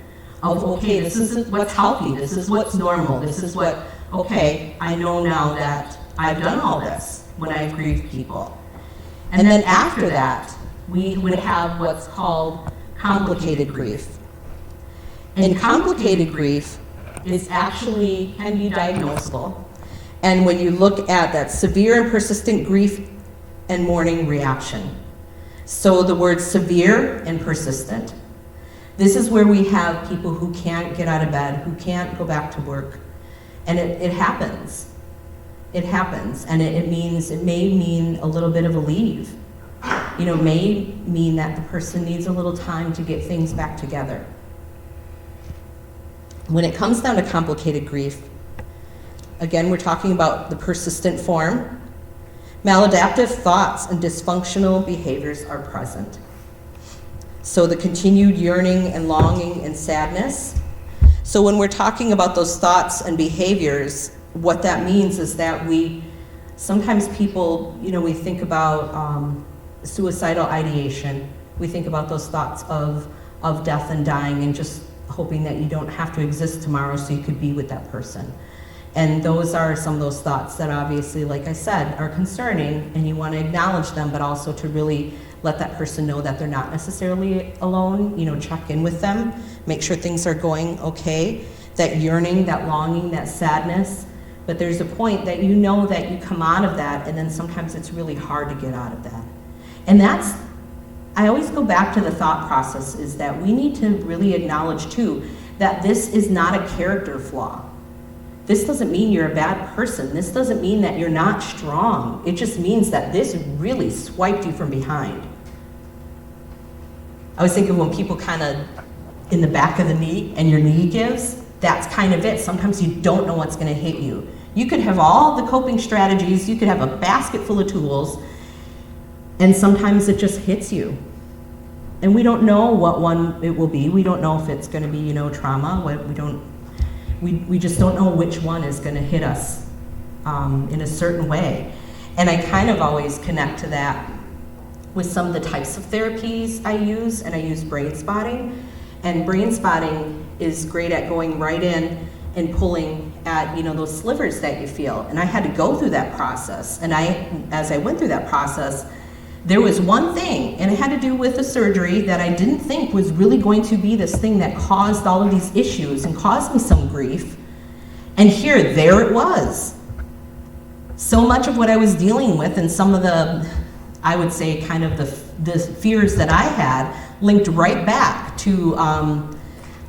of, okay, this is what's healthy, this is what's normal, this is what, okay, I know now that I've done all this when I grieve people. And then after that, we would have what's called complicated grief. And complicated grief can be diagnosable. And when you look at that, severe and persistent grief and mourning reaction. So the word severe and persistent. This is where we have people who can't get out of bed, who can't go back to work. And it happens. It happens. And it may mean a little bit of a leave. May mean that the person needs a little time to get things back together. When it comes down to complicated grief, again, we're talking about the persistent form. Maladaptive thoughts and dysfunctional behaviors are present. So the continued yearning and longing and sadness. So when we're talking about those thoughts and behaviors, what that means is that sometimes people, we think about suicidal ideation. We think about those thoughts of death and dying, and just hoping that you don't have to exist tomorrow so you could be with that person. And those are some of those thoughts that obviously, like I said, are concerning, and you want to acknowledge them, but also to really let that person know that they're not necessarily alone. Check in with them, make sure things are going okay. That yearning, that longing, that sadness. But there's a point that you know that you come out of that, and then sometimes it's really hard to get out of that. And that's, I always go back to the thought process, is that we need to really acknowledge too, that this is not a character flaw. This doesn't mean you're a bad person. This doesn't mean that you're not strong. It just means that this really swiped you from behind. I was thinking when people kind of in the back of the knee and your knee gives, that's kind of it. Sometimes you don't know what's gonna hit you. You could have all the coping strategies, you could have a basket full of tools, and sometimes it just hits you. And we don't know what one it will be. We don't know if it's gonna be, trauma. We just don't know which one is gonna hit us in a certain way. And I kind of always connect to that with some of the types of therapies I use, and I use brain spotting. And brain spotting is great at going right in and pulling at those slivers that you feel. And I had to go through that process. And as I went through that process, there was one thing, and it had to do with a surgery that I didn't think was really going to be this thing that caused all of these issues and caused me some grief. And there it was. So much of what I was dealing with, and some of the, I would say, kind of the fears that I had linked right back to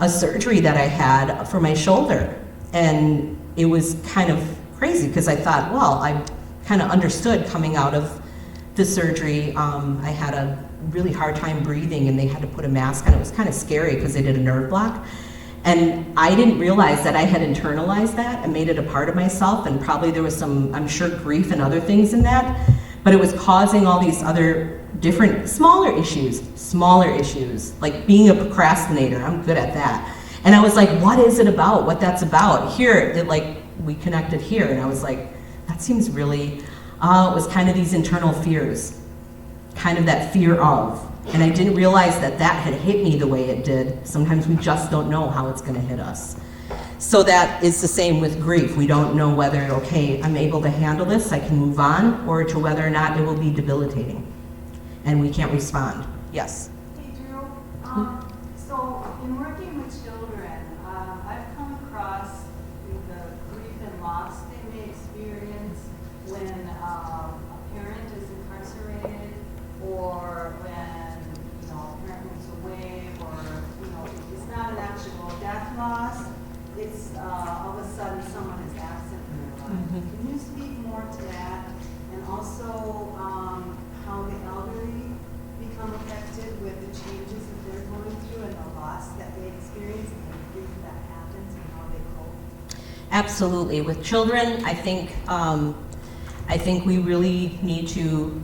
a surgery that I had for my shoulder. And it was kind of crazy because I thought, well, I kind of understood coming out of the surgery. I had a really hard time breathing and they had to put a mask on. It was kind of scary because they did a nerve block. And I didn't realize that I had internalized that and made it a part of myself, and probably there was some, I'm sure, grief and other things in that, but it was causing all these other different smaller issues, like being a procrastinator. I'm good at that. And I was like, what is it about, what that's about? We connected here, and I was like, that seems really, it was kind of these internal fears, kind of that fear of. And I didn't realize that had hit me the way it did. Sometimes we just don't know how it's gonna hit us. So that is the same with grief. We don't know whether, okay, I'm able to handle this, I can move on, or to whether or not it will be debilitating. And we can't respond. Yes? Hey, Drew. So in working with children, I've come across the grief and loss they may experience when a parent is incarcerated, or when a parent moves away, or it's not an actual death loss. It's all of a sudden someone is absent in their life. Mm-hmm. Can you speak more to that, and also how the elderly become affected with the changes that they're going through and the loss that they experience and the grief that happens and how they cope? Absolutely. With children, I think we really need to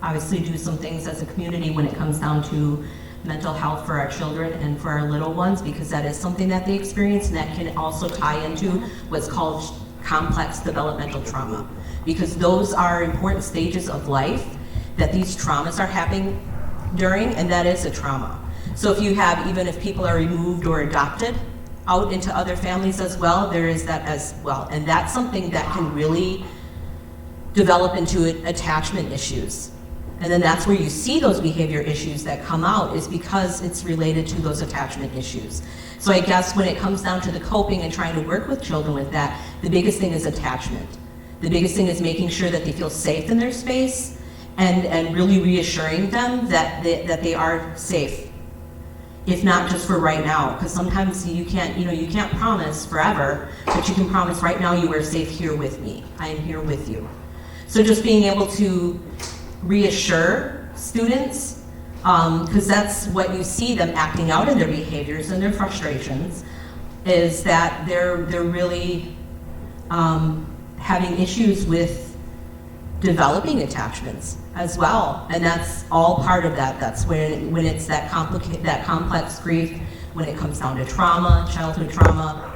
obviously do some things as a community when it comes down to mental health for our children and for our little ones, because that is something that they experience, and that can also tie into what's called complex developmental trauma, because those are important stages of life that these traumas are happening during, and that is a trauma. So even if people are removed or adopted out into other families as well, there is that as well. And that's something that can really develop into attachment issues. And then that's where you see those behavior issues that come out, is because it's related to those attachment issues. So I guess when it comes down to the coping and trying to work with children with that, the biggest thing is attachment. The biggest thing is making sure that they feel safe in their space, and really reassuring them that they are safe. If not just for right now, because sometimes you can't promise forever, but you can promise right now you are safe here with me. I am here with you. So just being able to reassure students, because that's what you see them acting out in their behaviors and their frustrations, is that they're really having issues with developing attachments as well, and that's all part of that. That's when it's that complex grief, when it comes down to trauma, childhood trauma.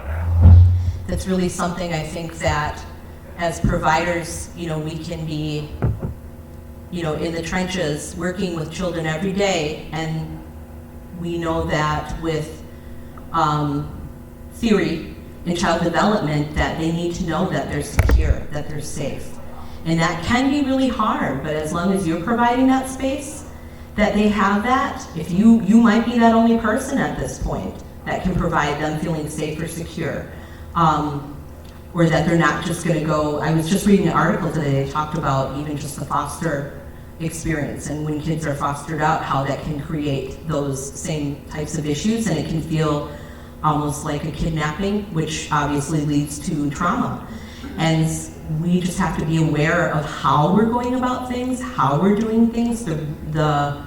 That's really something I think that as providers, we can be in the trenches working with children every day, and we know that with theory in child development that they need to know that they're secure, that they're safe. And that can be really hard, but as long as you're providing that space, that they have that, if you might be that only person at this point that can provide them feeling safe or secure. or that they're not just going to go. I was just reading an article today that talked about even just the foster experience, and when kids are fostered out, how that can create those same types of issues, and it can feel almost like a kidnapping, which obviously leads to trauma. And we just have to be aware of how we're going about things, how we're doing things, the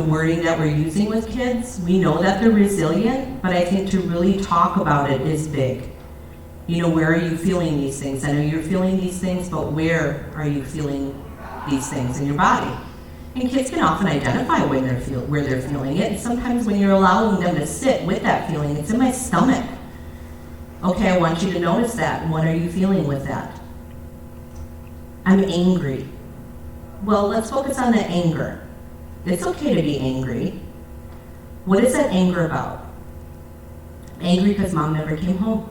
wording that we're using with kids. We know that they're resilient, but I think to really talk about it is big. You know, where are you feeling these things? I know you're feeling these things, but where are you feeling these things in your body? And kids can often identify where they're feeling it. And sometimes when you're allowing them to sit with that feeling, it's in my stomach. Okay, I want you to notice that. What are you feeling with that? I'm angry. Well, let's focus on that anger. It's okay to be angry. What is that anger about? Angry because mom never came home.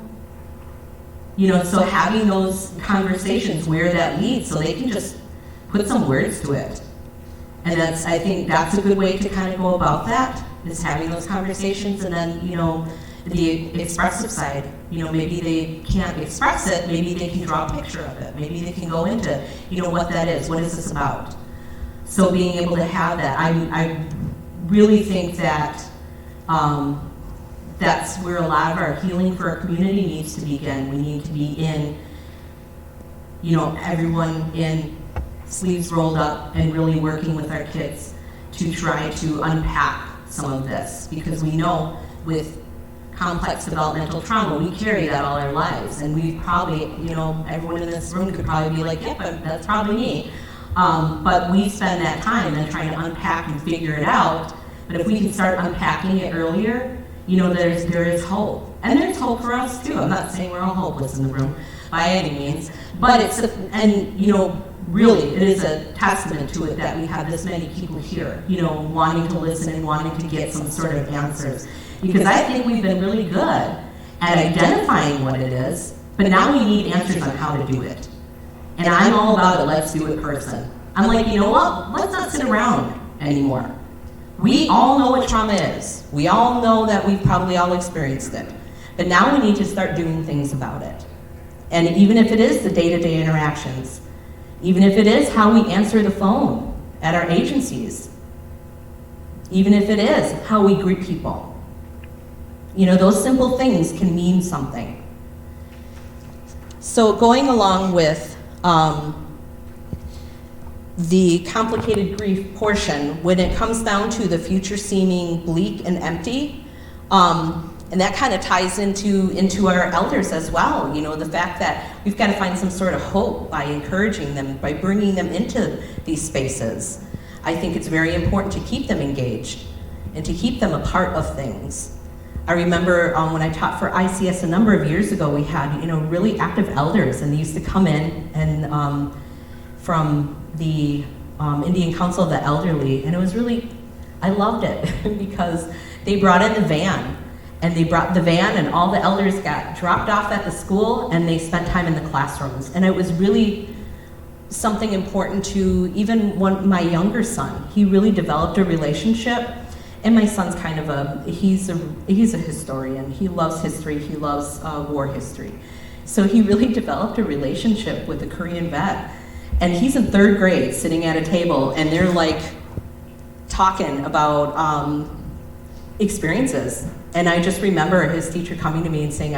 You know, so having those conversations where that leads, so they can just put some words to it. And I think that's a good way to kind of go about that, is having those conversations. And then, you know, the expressive side, you know, maybe they can't express it, maybe they can draw a picture of it, maybe they can go into, you know, what that is, what is this about? So being able to have that, I really think that that's where a lot of our healing for our community needs to begin. We need to be in, you know, everyone in sleeves rolled up and really working with our kids to try to unpack some of this, because we know with complex developmental trauma, we carry that all our lives, and we probably, you know, everyone in this room could probably be like, yeah, but that's probably me. But we spend that time then trying to unpack and figure it out. But if we can start unpacking it earlier, you know, there is hope. And there's hope for us too. I'm not saying we're all hopeless in the room by any means, but and you know, really, it is a testament to it that we have this many people here, you know, wanting to listen and wanting to get some sort of answers. Because I think we've been really good at identifying what it is, but now we need answers on how to do it. And I'm all about a let's do it person. I'm like, you know what? Let's not sit around anymore. We all know what trauma is. We all know that we've probably all experienced it. But now we need to start doing things about it. And even if it is the day-to-day interactions, even if it is how we answer the phone at our agencies, even if it is how we greet people, you know, those simple things can mean something. So going along with the complicated grief portion, when it comes down to the future seeming bleak and empty, and that kind of ties into our elders as well. You know, the fact that we've got to find some sort of hope by encouraging them, by bringing them into these spaces. I think it's very important to keep them engaged and to keep them a part of things. I remember when I taught for ICS a number of years ago, we had, you know, really active elders, and they used to come in and from the Indian Council of the Elderly, and it was really, I loved it because they brought in the van, and they brought the van, and all the elders got dropped off at the school, and they spent time in the classrooms, and it was really something important to even my younger son. He really developed a relationship. And my son's kind of he's a historian. He loves history, he loves war history. So he really developed a relationship with a Korean vet. And he's in 3rd grade sitting at a table, and they're like talking about experiences. And I just remember his teacher coming to me and saying,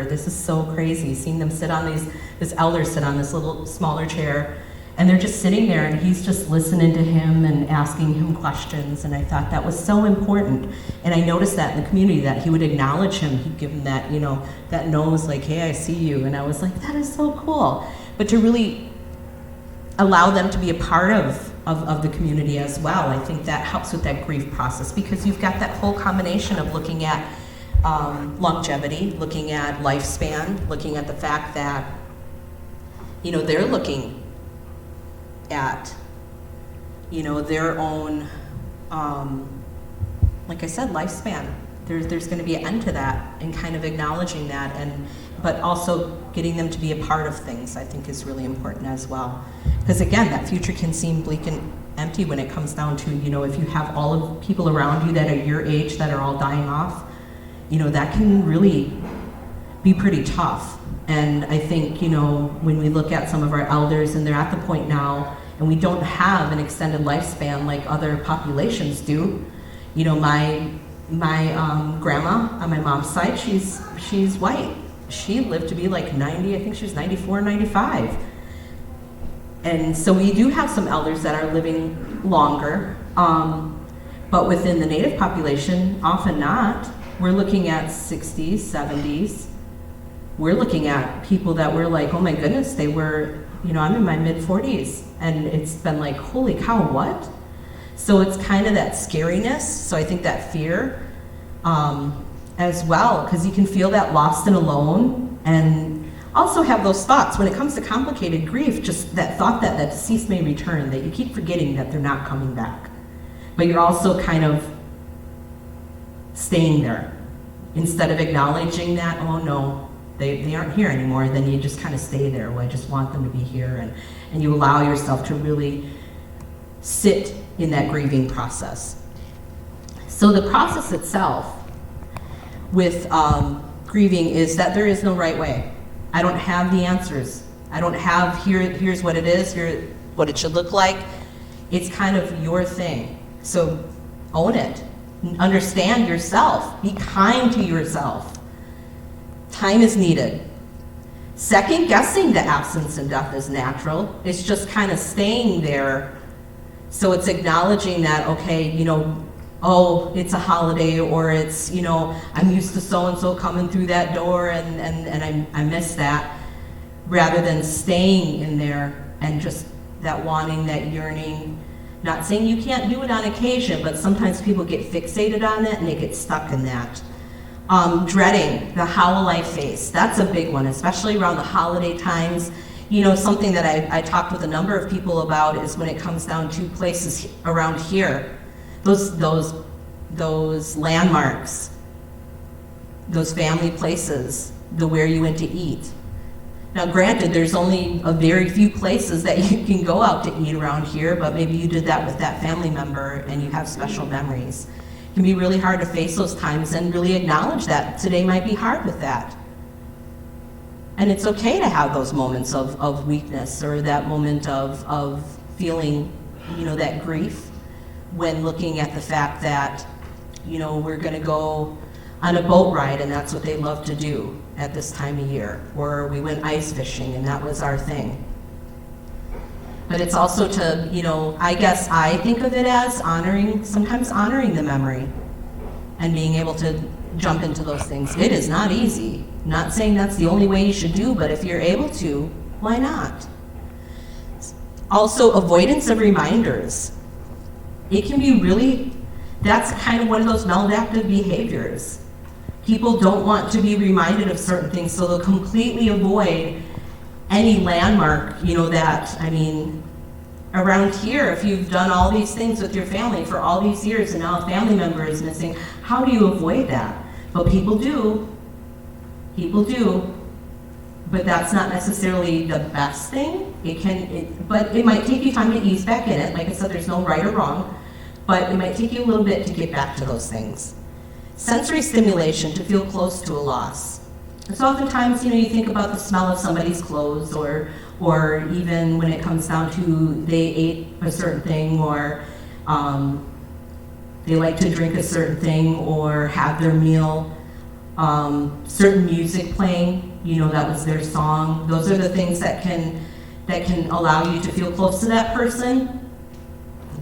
this is so crazy, seeing them sit on this elder sit on this little smaller chair. And they're just sitting there, and he's just listening to him and asking him questions. And I thought that was so important. And I noticed that in the community, that he would acknowledge him. He'd give him that, you know, that nose, like, hey, I see you. And I was like, that is so cool. But to really allow them to be a part of the community as well, I think that helps with that grief process, because you've got that whole combination of looking at longevity, looking at lifespan, looking at the fact that, you know, they're looking at, you know, their own, like I said, lifespan. There's going to be an end to that, and kind of acknowledging that, but also getting them to be a part of things, I think, is really important as well. Because again, that future can seem bleak and empty when it comes down to, you know, if you have all of the people around you that are your age that are all dying off, you know, that can really be pretty tough. And I think, you know, when we look at some of our elders and they're at the point now, and we don't have an extended lifespan like other populations do. You know, my grandma on my mom's side, she's white. She lived to be like 90, I think she was 94, 95. And so we do have some elders that are living longer, but within the Native population, often not. We're looking at 60s, 70s. We're looking at people that were like, oh my goodness, they were, you know, I'm in my mid-40s, and it's been like, holy cow, what? So it's kind of that scariness, so I think that fear as well, because you can feel that lost and alone, and also have those thoughts. When it comes to complicated grief, just that thought that that deceased may return, that you keep forgetting that they're not coming back. But you're also kind of staying there. Instead of acknowledging that, oh no, they aren't here anymore, then you just kind of stay there. Well, I just want them to be here, and you allow yourself to really sit in that grieving process. So the process itself with grieving is that there is no right way. I don't have the answers. I don't have, here's what it is, here's what it should look like. It's kind of your thing. So own it. Understand yourself. Be kind to yourself. Time is needed. Second guessing the absence and death is natural. It's just kind of staying there. So it's acknowledging that, okay, you know, oh, it's a holiday, or it's, you know, I'm used to so-and-so coming through that door and I miss that, rather than staying in there and just that wanting, that yearning. Not saying you can't do it on occasion, but sometimes people get fixated on it and they get stuck in that. Dreading the how will I face. That's a big one, especially around the holiday times. You know, something that I talked with a number of people about is when it comes down to places around here, those landmarks, those family places, where you went to eat. Now granted, there's only a very few places that you can go out to eat around here, but maybe you did that with that family member and you have special memories. It can be really hard to face those times and really acknowledge that today might be hard with that. And it's okay to have those moments of weakness, or that moment of feeling, you know, that grief, when looking at the fact that, you know, we're gonna go on a boat ride and that's what they love to do at this time of year, or we went ice fishing and that was our thing. But it's also to, you know, I guess I think of it as sometimes honoring the memory and being able to jump into those things. It is not easy. Not saying that's the only way you should do, but if you're able to, why not? Also, avoidance of reminders. It can be really, that's kind of one of those maladaptive behaviors. People don't want to be reminded of certain things, so they'll completely avoid any landmark, you know, that, I mean, around here, if you've done all these things with your family for all these years and now a family member is missing, how do you avoid that? But people do, but that's not necessarily the best thing. But it might take you time to ease back in it. Like I said, there's no right or wrong, but it might take you a little bit to get back to those things. Sensory stimulation, to feel close to a loss. So oftentimes, you know, you think about the smell of somebody's clothes, or even when it comes down to they ate a certain thing, or they like to drink a certain thing, or have their meal, certain music playing, you know, that was their song. Those are the things that can allow you to feel close to that person.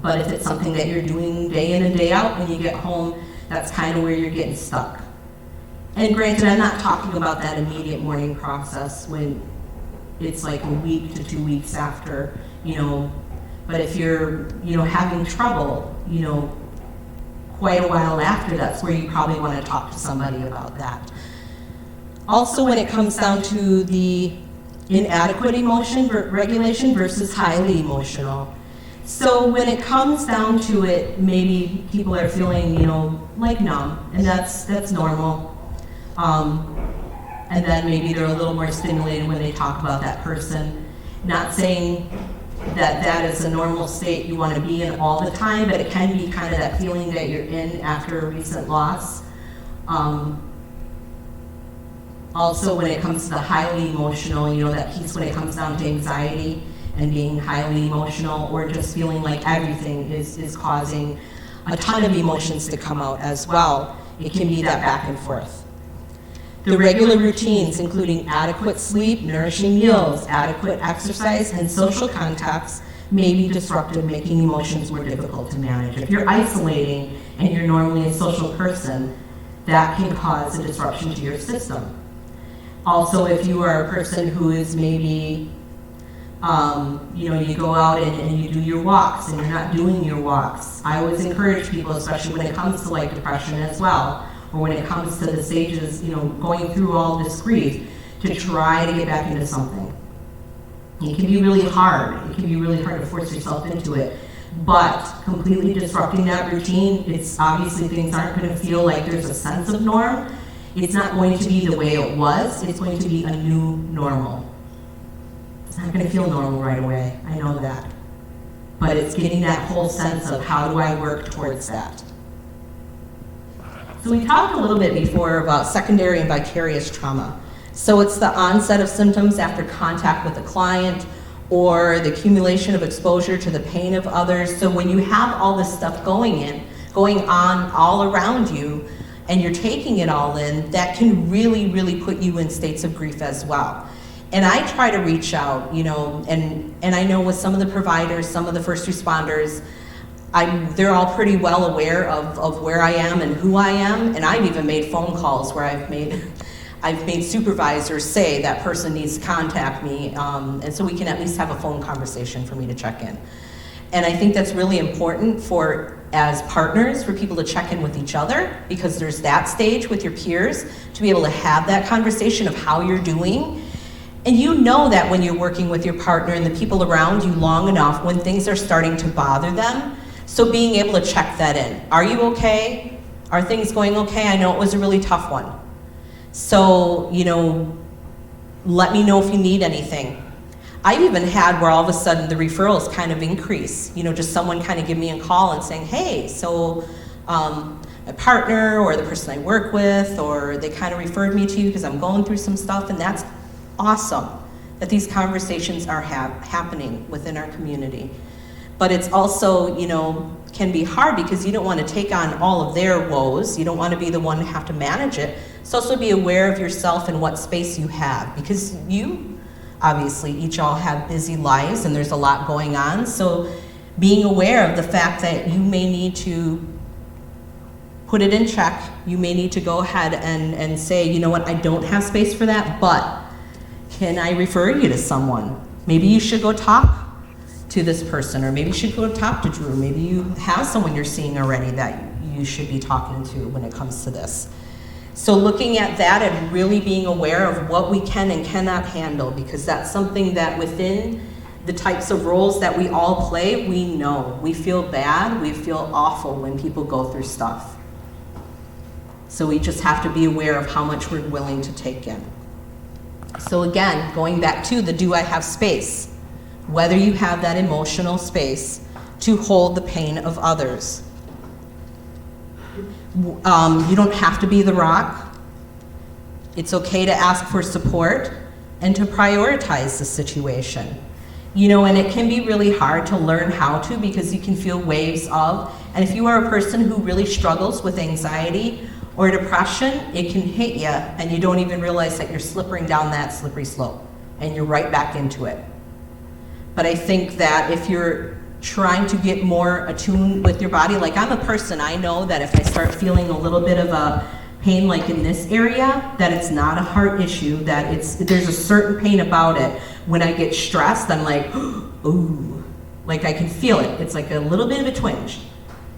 But if it's something that you're doing day in and day out, when you get home, that's kind of where you're getting stuck. And granted, I'm not talking about that immediate mourning process when it's like a week to 2 weeks after, you know, but if you're, you know, having trouble, you know, quite a while after, that's where you probably want to talk to somebody about that. Also, when it comes down to the inadequate emotion regulation versus highly emotional. So when it comes down to it, maybe people are feeling, you know, like numb, and that's normal. And then maybe they're a little more stimulated when they talk about that person. Not saying that that is a normal state you want to be in all the time, but it can be kind of that feeling that you're in after a recent loss. Also, when it comes to the highly emotional, you know, that piece when it comes down to anxiety and being highly emotional or just feeling like everything is causing a ton of emotions to come out as well. It can be that back and forth. The regular routines, including adequate sleep, nourishing meals, adequate exercise, and social contacts, may be disrupted, making emotions more difficult to manage. If you're isolating and you're normally a social person, that can cause a disruption to your system. Also, if you are a person who is maybe, you know, you go out and you do your walks and you're not doing your walks. I always encourage people, especially when it comes to like depression as well, or when it comes to the stages, you know, going through all this grief, to try to get back into something. It can be really hard. It can be really hard to force yourself into it. But completely disrupting that routine, it's obviously things aren't going to feel like there's a sense of norm. It's not going to be the way it was. It's going to be a new normal. It's not going to feel normal right away. I know that. But it's getting that whole sense of how do I work towards that. So we talked a little bit before about secondary and vicarious trauma. So it's the onset of symptoms after contact with a client or the accumulation of exposure to the pain of others. So when you have all this stuff going on all around you, and you're taking it all in, that can really, really put you in states of grief as well. And I try to reach out, you know, and I know with some of the providers, some of the first responders, they're all pretty well aware of where I am and who I am, and I've even made phone calls where I've made supervisors say that person needs to contact me, and so we can at least have a phone conversation for me to check in. And I think that's really important as partners, for people to check in with each other, because there's that stage with your peers to be able to have that conversation of how you're doing. And you know that when you're working with your partner and the people around you long enough, when things are starting to bother them. So being able to check that in. Are you okay? Are things going okay? I know it was a really tough one. So, you know, let me know if you need anything. I've even had where all of a sudden the referrals kind of increase, you know, just someone kind of give me a call and saying, hey, so my partner or the person I work with, or they kind of referred me to you because I'm going through some stuff, and that's awesome that these conversations are happening within our community. But it's also, you know, can be hard because you don't want to take on all of their woes. You don't want to be the one to have to manage it. So also be aware of yourself and what space you have, because you obviously each all have busy lives and there's a lot going on. So being aware of the fact that you may need to put it in check. You may need to go ahead and say, you know what, I don't have space for that, but can I refer you to someone? Maybe you should go talk to this person, or maybe you should go talk to Drew. Maybe you have someone you're seeing already that you should be talking to when it comes to this. So looking at that and really being aware of what we can and cannot handle, because that's something that within the types of roles that we all play, we know. We feel bad, we feel awful when people go through stuff. So we just have to be aware of how much we're willing to take in. So again, going back to the do I have space? Whether you have that emotional space to hold the pain of others. You don't have to be the rock. It's okay to ask for support and to prioritize the situation. You know, and it can be really hard to learn how to, because you can feel waves of, and if you are a person who really struggles with anxiety or depression, it can hit you and you don't even realize that you're slipping down that slippery slope and you're right back into it. But I think that if you're trying to get more attuned with your body, like I'm a person, I know that if I start feeling a little bit of a pain like in this area, that it's not a heart issue, that there's a certain pain about it. When I get stressed, I'm like, ooh, like I can feel it. It's like a little bit of a twinge.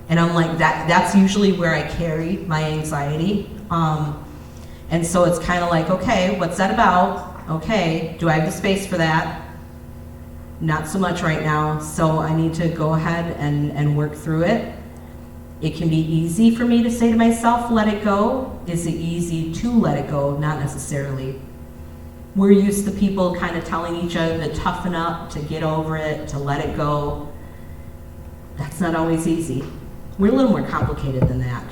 And I'm like, that's usually where I carry my anxiety. And so it's kind of like, okay, what's that about? Okay, do I have the space for that? Not so much right now, so I need to go ahead and work through it. It can be easy for me to say to myself, let it go. Is it easy to let it go? Not necessarily. We're used to people kind of telling each other to toughen up, to get over it, to let it go. That's not always easy. We're a little more complicated than that.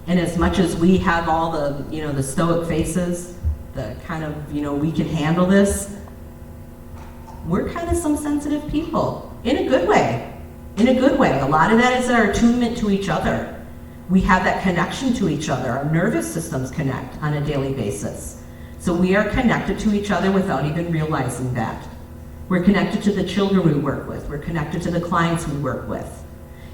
And as much as we have all the, you know, the stoic faces, the kind of, we can handle this. We're kind of some sensitive people, in a good way. In a good way. A lot of that is our attunement to each other. We have that connection to each other. Our nervous systems connect on a daily basis. So we are connected to each other without even realizing that. We're connected to the children we work with. We're connected to the clients we work with.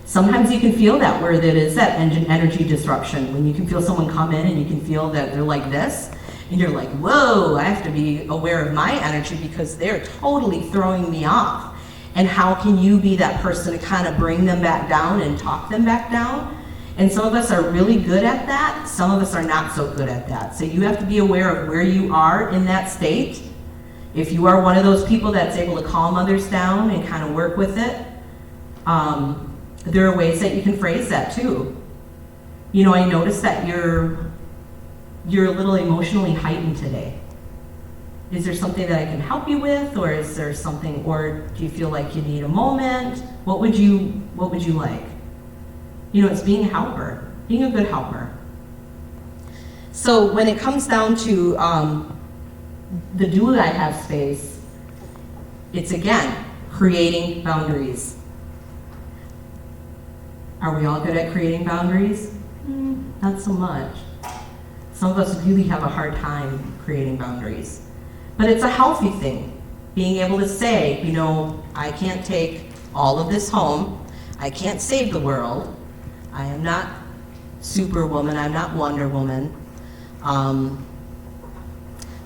Sometimes you can feel that where there is that energy disruption, when you can feel someone come in and you can feel that they're like this, and you're like, whoa, I have to be aware of my energy because they're totally throwing me off. And how can you be that person to kind of bring them back down and talk them back down? And some of us are really good at that. Some of us are not so good at that. So you have to be aware of where you are in that state. If you are one of those people that's able to calm others down and kind of work with it, there are ways that you can phrase that too. I noticed that you're a little emotionally heightened today. Is there something that I can help you with, or is there something, or do you feel like you need a moment? What would you like? It's being a helper, being a good helper. So when it comes down to the do I have space, it's again, creating boundaries. Are we all good at creating boundaries? Not so much. Some of us really have a hard time creating boundaries. But it's a healthy thing, being able to say, I can't take all of this home. I can't save the world. I am not Superwoman. I'm not Wonder Woman. I'm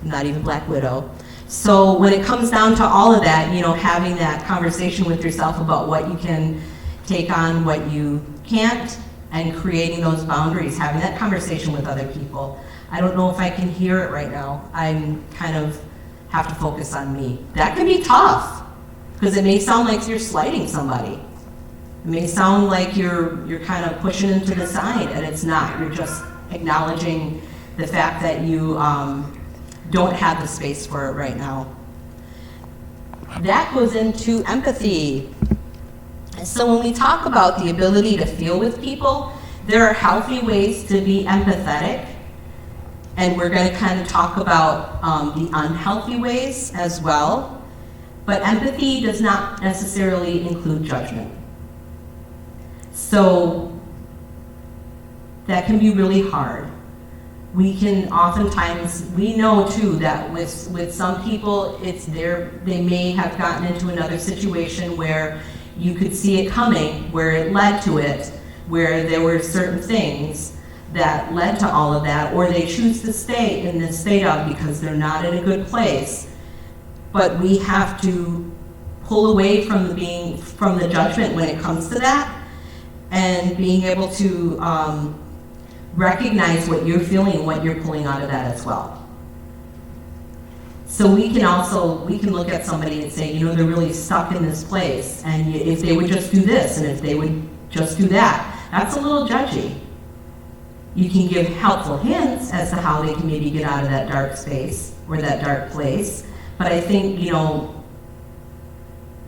not even Black Widow. So when it comes down to all of that, having that conversation with yourself about what you can take on, what you can't, and creating those boundaries, having that conversation with other people. I don't know if I can hear it right now. I'm kind of have to focus on me. That can be tough, because it may sound like you're slighting somebody. It may sound like you're kind of pushing them to the side, and it's not. You're just acknowledging the fact that you don't have the space for it right now. That goes into empathy. So when we talk about the ability to feel with people, there are healthy ways to be empathetic. And we're going to kind of talk about the unhealthy ways as well. But empathy does not necessarily include judgment. So that can be really hard. We can oftentimes, we know too that with some people, they may have gotten into another situation where you could see it coming, where it led to it, where there were certain things that led to all of that, or they choose to stay in this state of because they're not in a good place. But we have to pull away from the judgment when it comes to that, and being able to recognize what you're feeling and what you're pulling out of that as well. So we can look at somebody and say, they're really stuck in this place, and if they would just do this, and if they would just do that, that's a little judgy. You can give helpful hints as to how they can maybe get out of that dark space or that dark place, but I think,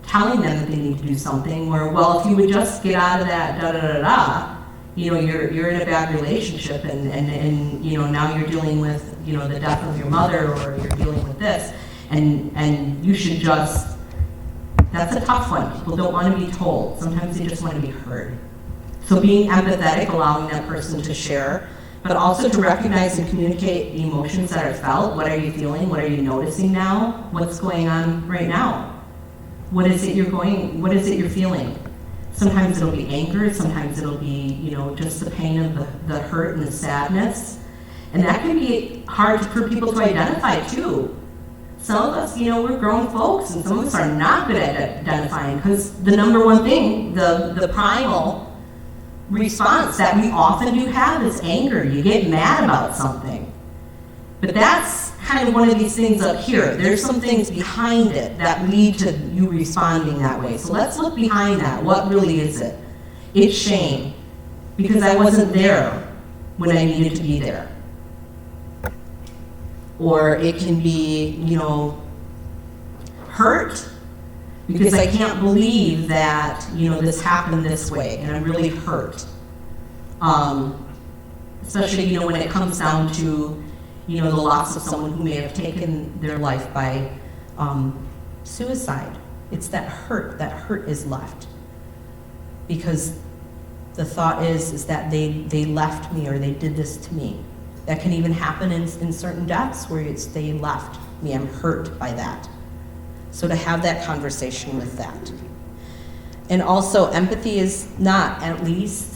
telling them that they need to do something, or, well, if you would just get out of that da-da-da-da, you're in a bad relationship, and now you're dealing with, the death of your mother, or you're dealing with this, and you should just, that's a tough one. People don't want to be told. Sometimes they just want to be heard. So being empathetic, allowing that person to share, but also to recognize and communicate the emotions that are felt. What are you feeling? What are you noticing now? What's going on right now? What is it you're feeling? Sometimes it'll be anger, sometimes it'll be, just the pain of the hurt and the sadness. And that can be hard for people to identify too. Some of us, we're grown folks, and some of us are not good at identifying, because the number one thing, the primal response that we often do have is anger. You get mad about something. But that's kind of one of these things up here. There's some things behind it that lead to you responding that way. So let's look behind that. What really is it? It's shame, because I wasn't there when I needed to be there. Or it can be, hurt, because I can't believe that, this happened this way, and I'm really hurt. Especially, when it comes down to, the loss of someone who may have taken their life by suicide. It's that hurt is left. Because the thought is that they left me or they did this to me. That can even happen in certain deaths where they left me, I'm hurt by that. So to have that conversation with that. And also empathy is not, at least,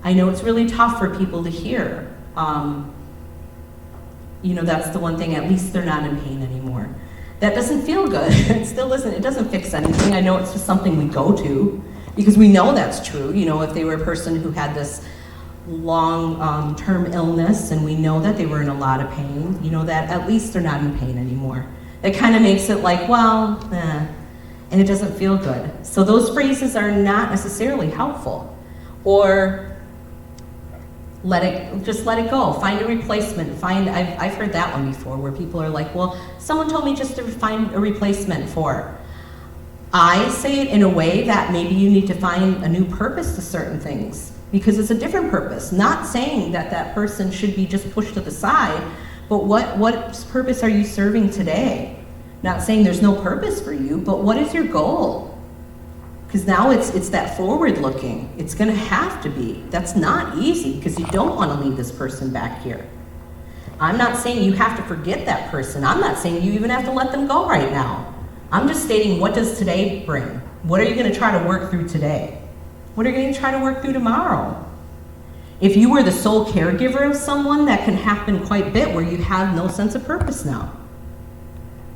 I know it's really tough for people to hear. That's the one thing, at least they're not in pain anymore. That doesn't feel good. It still isn't, it doesn't fix anything. I know it's just something we go to because we know that's true. If they were a person who had this long-term illness and we know that they were in a lot of pain, that at least they're not in pain anymore. It kind of makes it like, and it doesn't feel good. So those phrases are not necessarily helpful. Or just let it go. Find a replacement. I've heard that one before where people are like, well, someone told me just to find a replacement for. I say it in a way that maybe you need to find a new purpose to certain things because it's a different purpose. Not saying that person should be just pushed to the side, but what purpose are you serving today? Not saying there's no purpose for you, but what is your goal? Because now it's that forward looking. It's gonna have to be. That's not easy because you don't want to leave this person back here. I'm not saying you have to forget that person. I'm not saying you even have to let them go right now. I'm just stating, what does today bring? What are you gonna try to work through today? What are you gonna try to work through tomorrow? If you were the sole caregiver of someone, that can happen quite a bit where you have no sense of purpose now.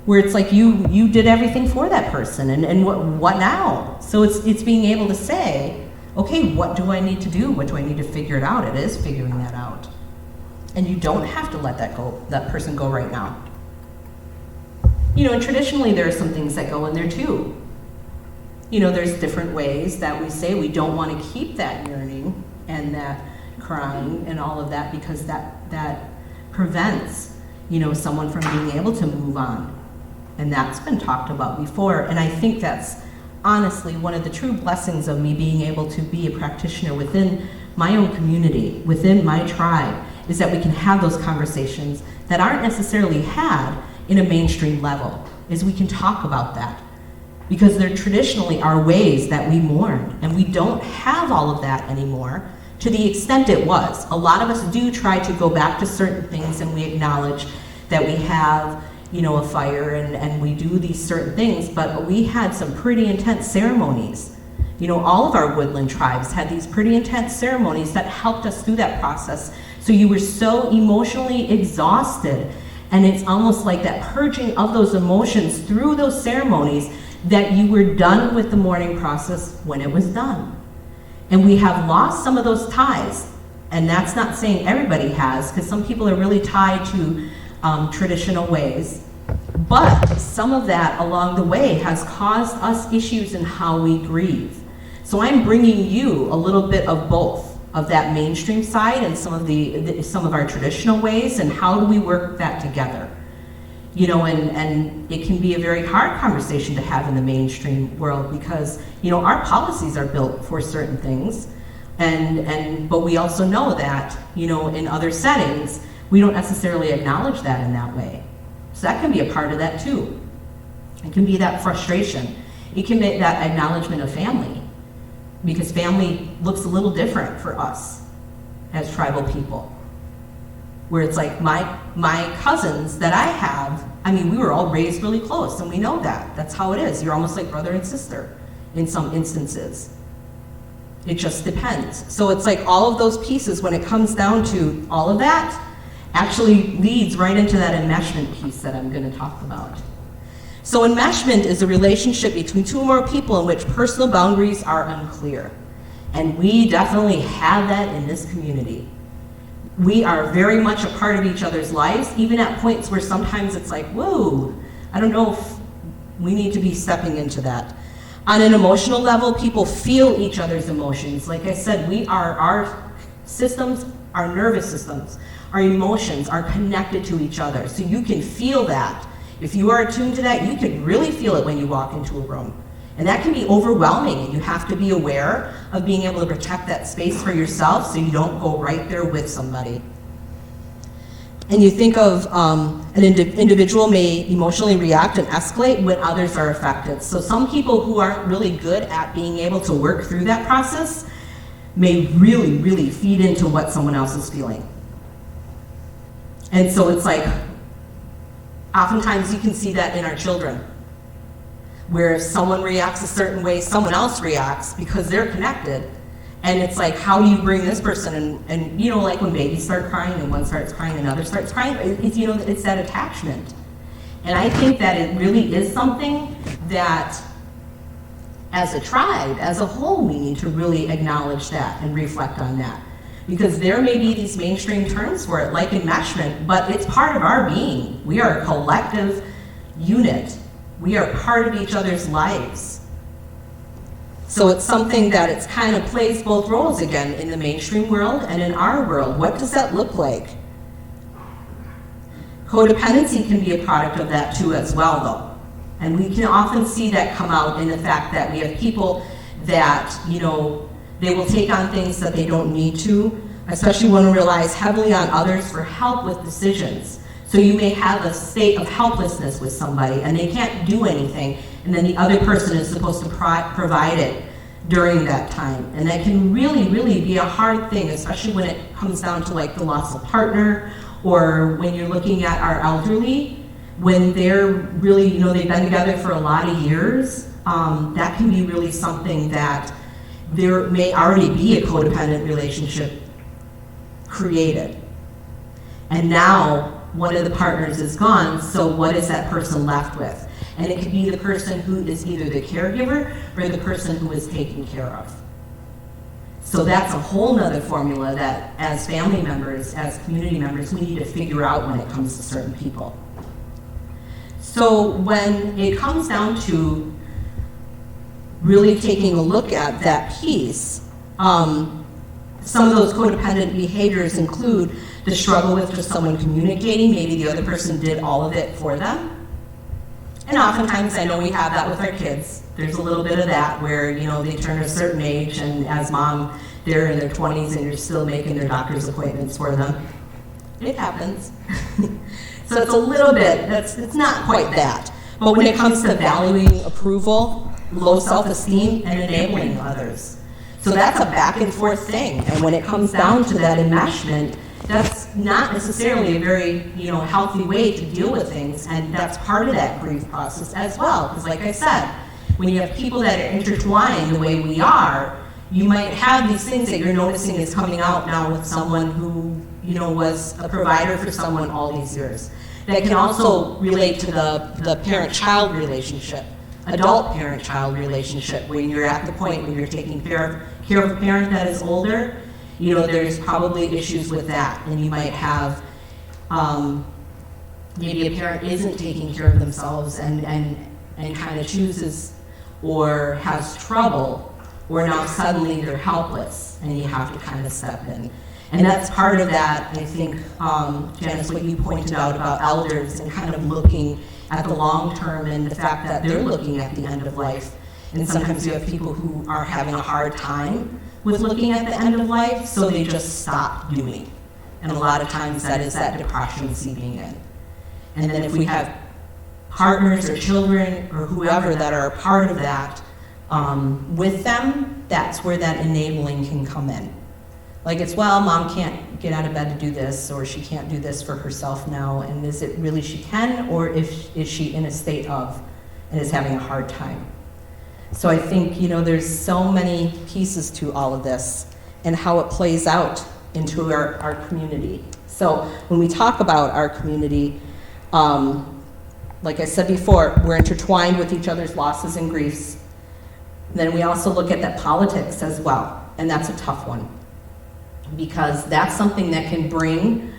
Where it's like you did everything for that person, and what now? So it's being able to say, okay, what do I need to do? What do I need to figure it out? It is figuring that out. And you don't have to let that person go right now. And traditionally there are some things that go in there too. There's different ways that we say we don't want to keep that yearning and that crying and all of that because that prevents, someone from being able to move on. And that's been talked about before. And I think that's honestly one of the true blessings of me being able to be a practitioner within my own community, within my tribe, is that we can have those conversations that aren't necessarily had in a mainstream level, is we can talk about that. Because there traditionally are ways that we mourn, and we don't have all of that anymore to the extent it was. A lot of us do try to go back to certain things, and we acknowledge that we have a fire and we do these certain things, but we had some pretty intense ceremonies. All of our woodland tribes had these pretty intense ceremonies that helped us through that process. So you were so emotionally exhausted, and it's almost like that purging of those emotions through those ceremonies that you were done with the mourning process when it was done. And we have lost some of those ties, and that's not saying everybody has, because some people are really tied to traditional ways, but some of that along the way has caused us issues in how we grieve. So I'm bringing you a little bit of both, of that mainstream side and some of our traditional ways, and how do we work that together? And it can be a very hard conversation to have in the mainstream world because our policies are built for certain things, but we also know that in other settings we don't necessarily acknowledge that in that way. So that can be a part of that too. It can be that frustration. It can be that acknowledgement of family, because family looks a little different for us as tribal people. Where it's like my cousins that I have, we were all raised really close, and we know that. That's how it is. You're almost like brother and sister in some instances. It just depends. So it's like all of those pieces, when it comes down to all of that, actually leads right into that enmeshment piece that I'm going to talk about. So enmeshment is a relationship between two or more people in which personal boundaries are unclear. And we definitely have that in this community. We are very much a part of each other's lives, even at points where sometimes it's like, whoa, I don't know if we need to be stepping into that. On an emotional level, people feel each other's emotions. Like I said, our systems, our nervous systems, our emotions are connected to each other. So you can feel that. If you are attuned to that, you can really feel it when you walk into a room. And that can be overwhelming, and you have to be aware of being able to protect that space for yourself so you don't go right there with somebody. And you think of an individual may emotionally react and escalate when others are affected. So some people who aren't really good at being able to work through that process may really, really feed into what someone else is feeling. And so it's like, oftentimes you can see that in our children, where if someone reacts a certain way, someone else reacts because they're connected. And it's like, how do you bring this person in? And you know, like when babies start crying and one starts crying, another starts crying, it's, you know, it's that attachment. And I think that it really is something that as a tribe, as a whole, we need to really acknowledge that and reflect on that. Because there may be these mainstream terms for it, like enmeshment, but it's part of our being. We are a collective unit. We are part of each other's lives. So it's something that it's kind of plays both roles again in the mainstream world and in our world. What does that look like? Codependency can be a product of that too as well though. And we can often see that come out in the fact that we have people that, you know, they will take on things that they don't need to, especially when we rely heavily on others for help with decisions. So you may have a state of helplessness with somebody and they can't do anything, and then the other person is supposed to provide it during that time. And that can really, really be a hard thing, especially when it comes down to like the loss of partner, or when you're looking at our elderly, when they're really, you know, they've been together for a lot of years, that can be really something that there may already be a codependent relationship created. And now one of the partners is gone, so what is that person left with? And it could be the person who is either the caregiver or the person who is taken care of. So that's a whole nother formula that as family members, as community members, we need to figure out when it comes to certain people. So when it comes down to really taking a look at that piece, some of those codependent behaviors include the struggle with just someone communicating. Maybe the other person did all of it for them. And oftentimes, I know we have that with our kids. There's a little bit of that where, you know, they turn a certain age and as mom, they're in their 20s and you're still making their doctor's appointments for them. It happens. So it's a little bit, it's not quite that. But when it comes to valuing approval, low self-esteem, and enabling others. So that's a back and forth thing. And when it comes down to that enmeshment, that's not necessarily a very, you know, healthy way to deal with things, and that's part of that grief process as well. Because like I said, when you have people that are intertwined the way we are, you might have these things that you're noticing is coming out now with someone who, you know, was a provider for someone all these years. That can also relate to the parent-child relationship, adult parent-child relationship, when you're at the point when you're taking care of a parent that is older. You know, there's probably issues with that, and you might have maybe a parent isn't taking care of themselves and kind of chooses or has trouble, or now suddenly they're helpless and you have to kind of step in. And that's part of that, I think, Janice, what you pointed out about elders and kind of looking at the long term and the fact that they're looking at the end of life. And sometimes you have people who are having a hard time with looking at the end of life, so they just stop doing. And a lot of times that is that depression seeping in. And then if we have partners or children or whoever that are a part of that with them, that's where that enabling can come in. Like it's, well, mom can't get out of bed to do this, or she can't do this for herself now, and is it really she can, or is she in a state of and is having a hard time? So I think, you know, there's so many pieces to all of this and how it plays out into our community. So when we talk about our community, like I said before, we're intertwined with each other's losses and griefs. Then we also look at that politics as well, and that's a tough one, because that's something that can bring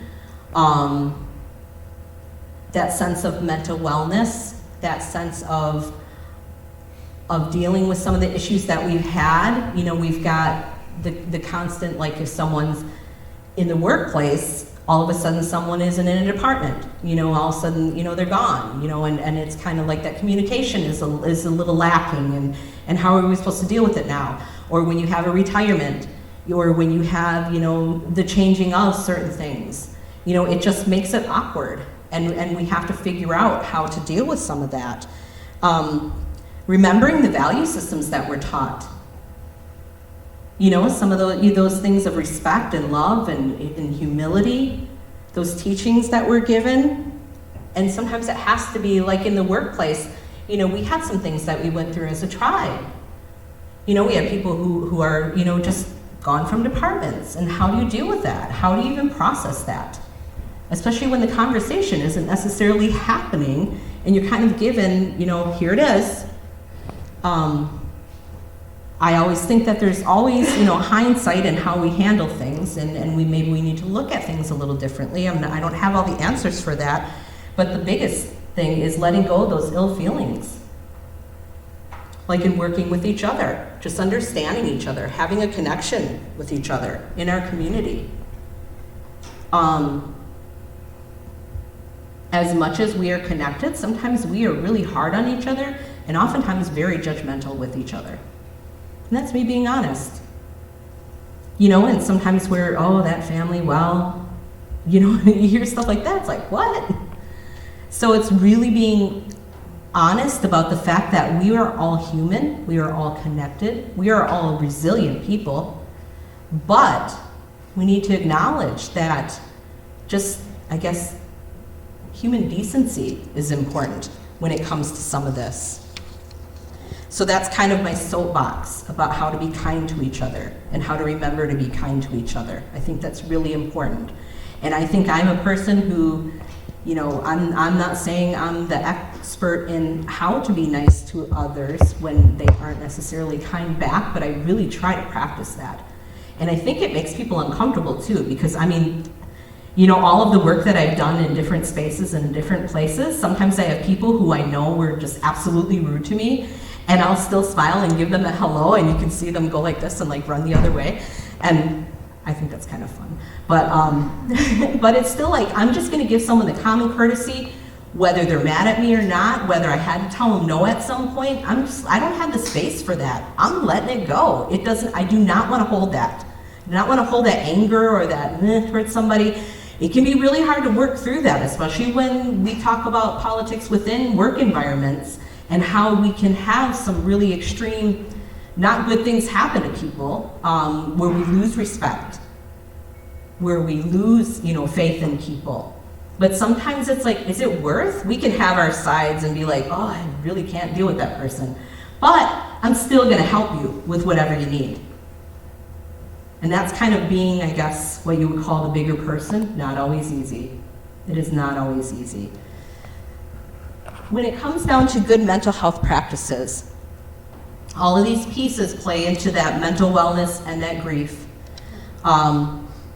that sense of mental wellness, that sense of dealing with some of the issues that we've had. You know, we've got the constant, like if someone's in the workplace, all of a sudden someone is in a department, you know, all of a sudden, you know, they're gone, you know, and it's kind of like that communication is a little lacking, and how are we supposed to deal with it now? Or when you have a retirement, or when you have, you know, the changing of certain things, it just makes it awkward. And we have to figure out how to deal with some of that. Remembering the value systems that we're taught. Some of those things of respect and love and humility, those teachings that we're given. And sometimes it has to be like in the workplace. We had some things that we went through as a tribe. We have people who are, just gone from departments. And how do you deal with that? How do you even process that? Especially when the conversation isn't necessarily happening and you're kind of given, here it is. I always think that there's always, hindsight in how we handle things, and maybe we need to look at things a little differently. I don't have all the answers for that, but the biggest thing is letting go of those ill feelings. Like in working with each other, just understanding each other, having a connection with each other in our community. As much as we are connected, sometimes we are really hard on each other and oftentimes very judgmental with each other. And that's me being honest. And sometimes we're, that family, well, you hear stuff like that, it's like, what? So it's really being honest about the fact that we are all human, we are all connected, we are all resilient people, but we need to acknowledge that just, I guess, human decency is important when it comes to some of this. So that's kind of my soapbox about how to be kind to each other and how to remember to be kind to each other. I think that's really important. And I think I'm a person who, I'm not saying I'm the expert in how to be nice to others when they aren't necessarily kind back, but I really try to practice that. And I think it makes people uncomfortable too, because all of the work that I've done in different spaces and in different places, sometimes I have people who I know were just absolutely rude to me, and I'll still smile and give them a hello, and you can see them go like this and like run the other way. And I think that's kind of fun. But but it's still like, I'm just gonna give someone the common courtesy, whether they're mad at me or not, whether I had to tell them no at some point. I don't have the space for that. I'm letting it go. I do not wanna hold that. I do not wanna hold that anger or that towards somebody. It can be really hard to work through that, especially when we talk about politics within work environments and how we can have some really extreme, not good things happen to people, where we lose respect, where we lose, faith in people. But sometimes it's like, is it worth? We can have our sides and be like, I really can't deal with that person. But I'm still gonna help you with whatever you need. And that's kind of being, I guess, what you would call the bigger person. Not always easy. It is not always easy. When it comes down to good mental health practices, all of these pieces play into that mental wellness and that grief.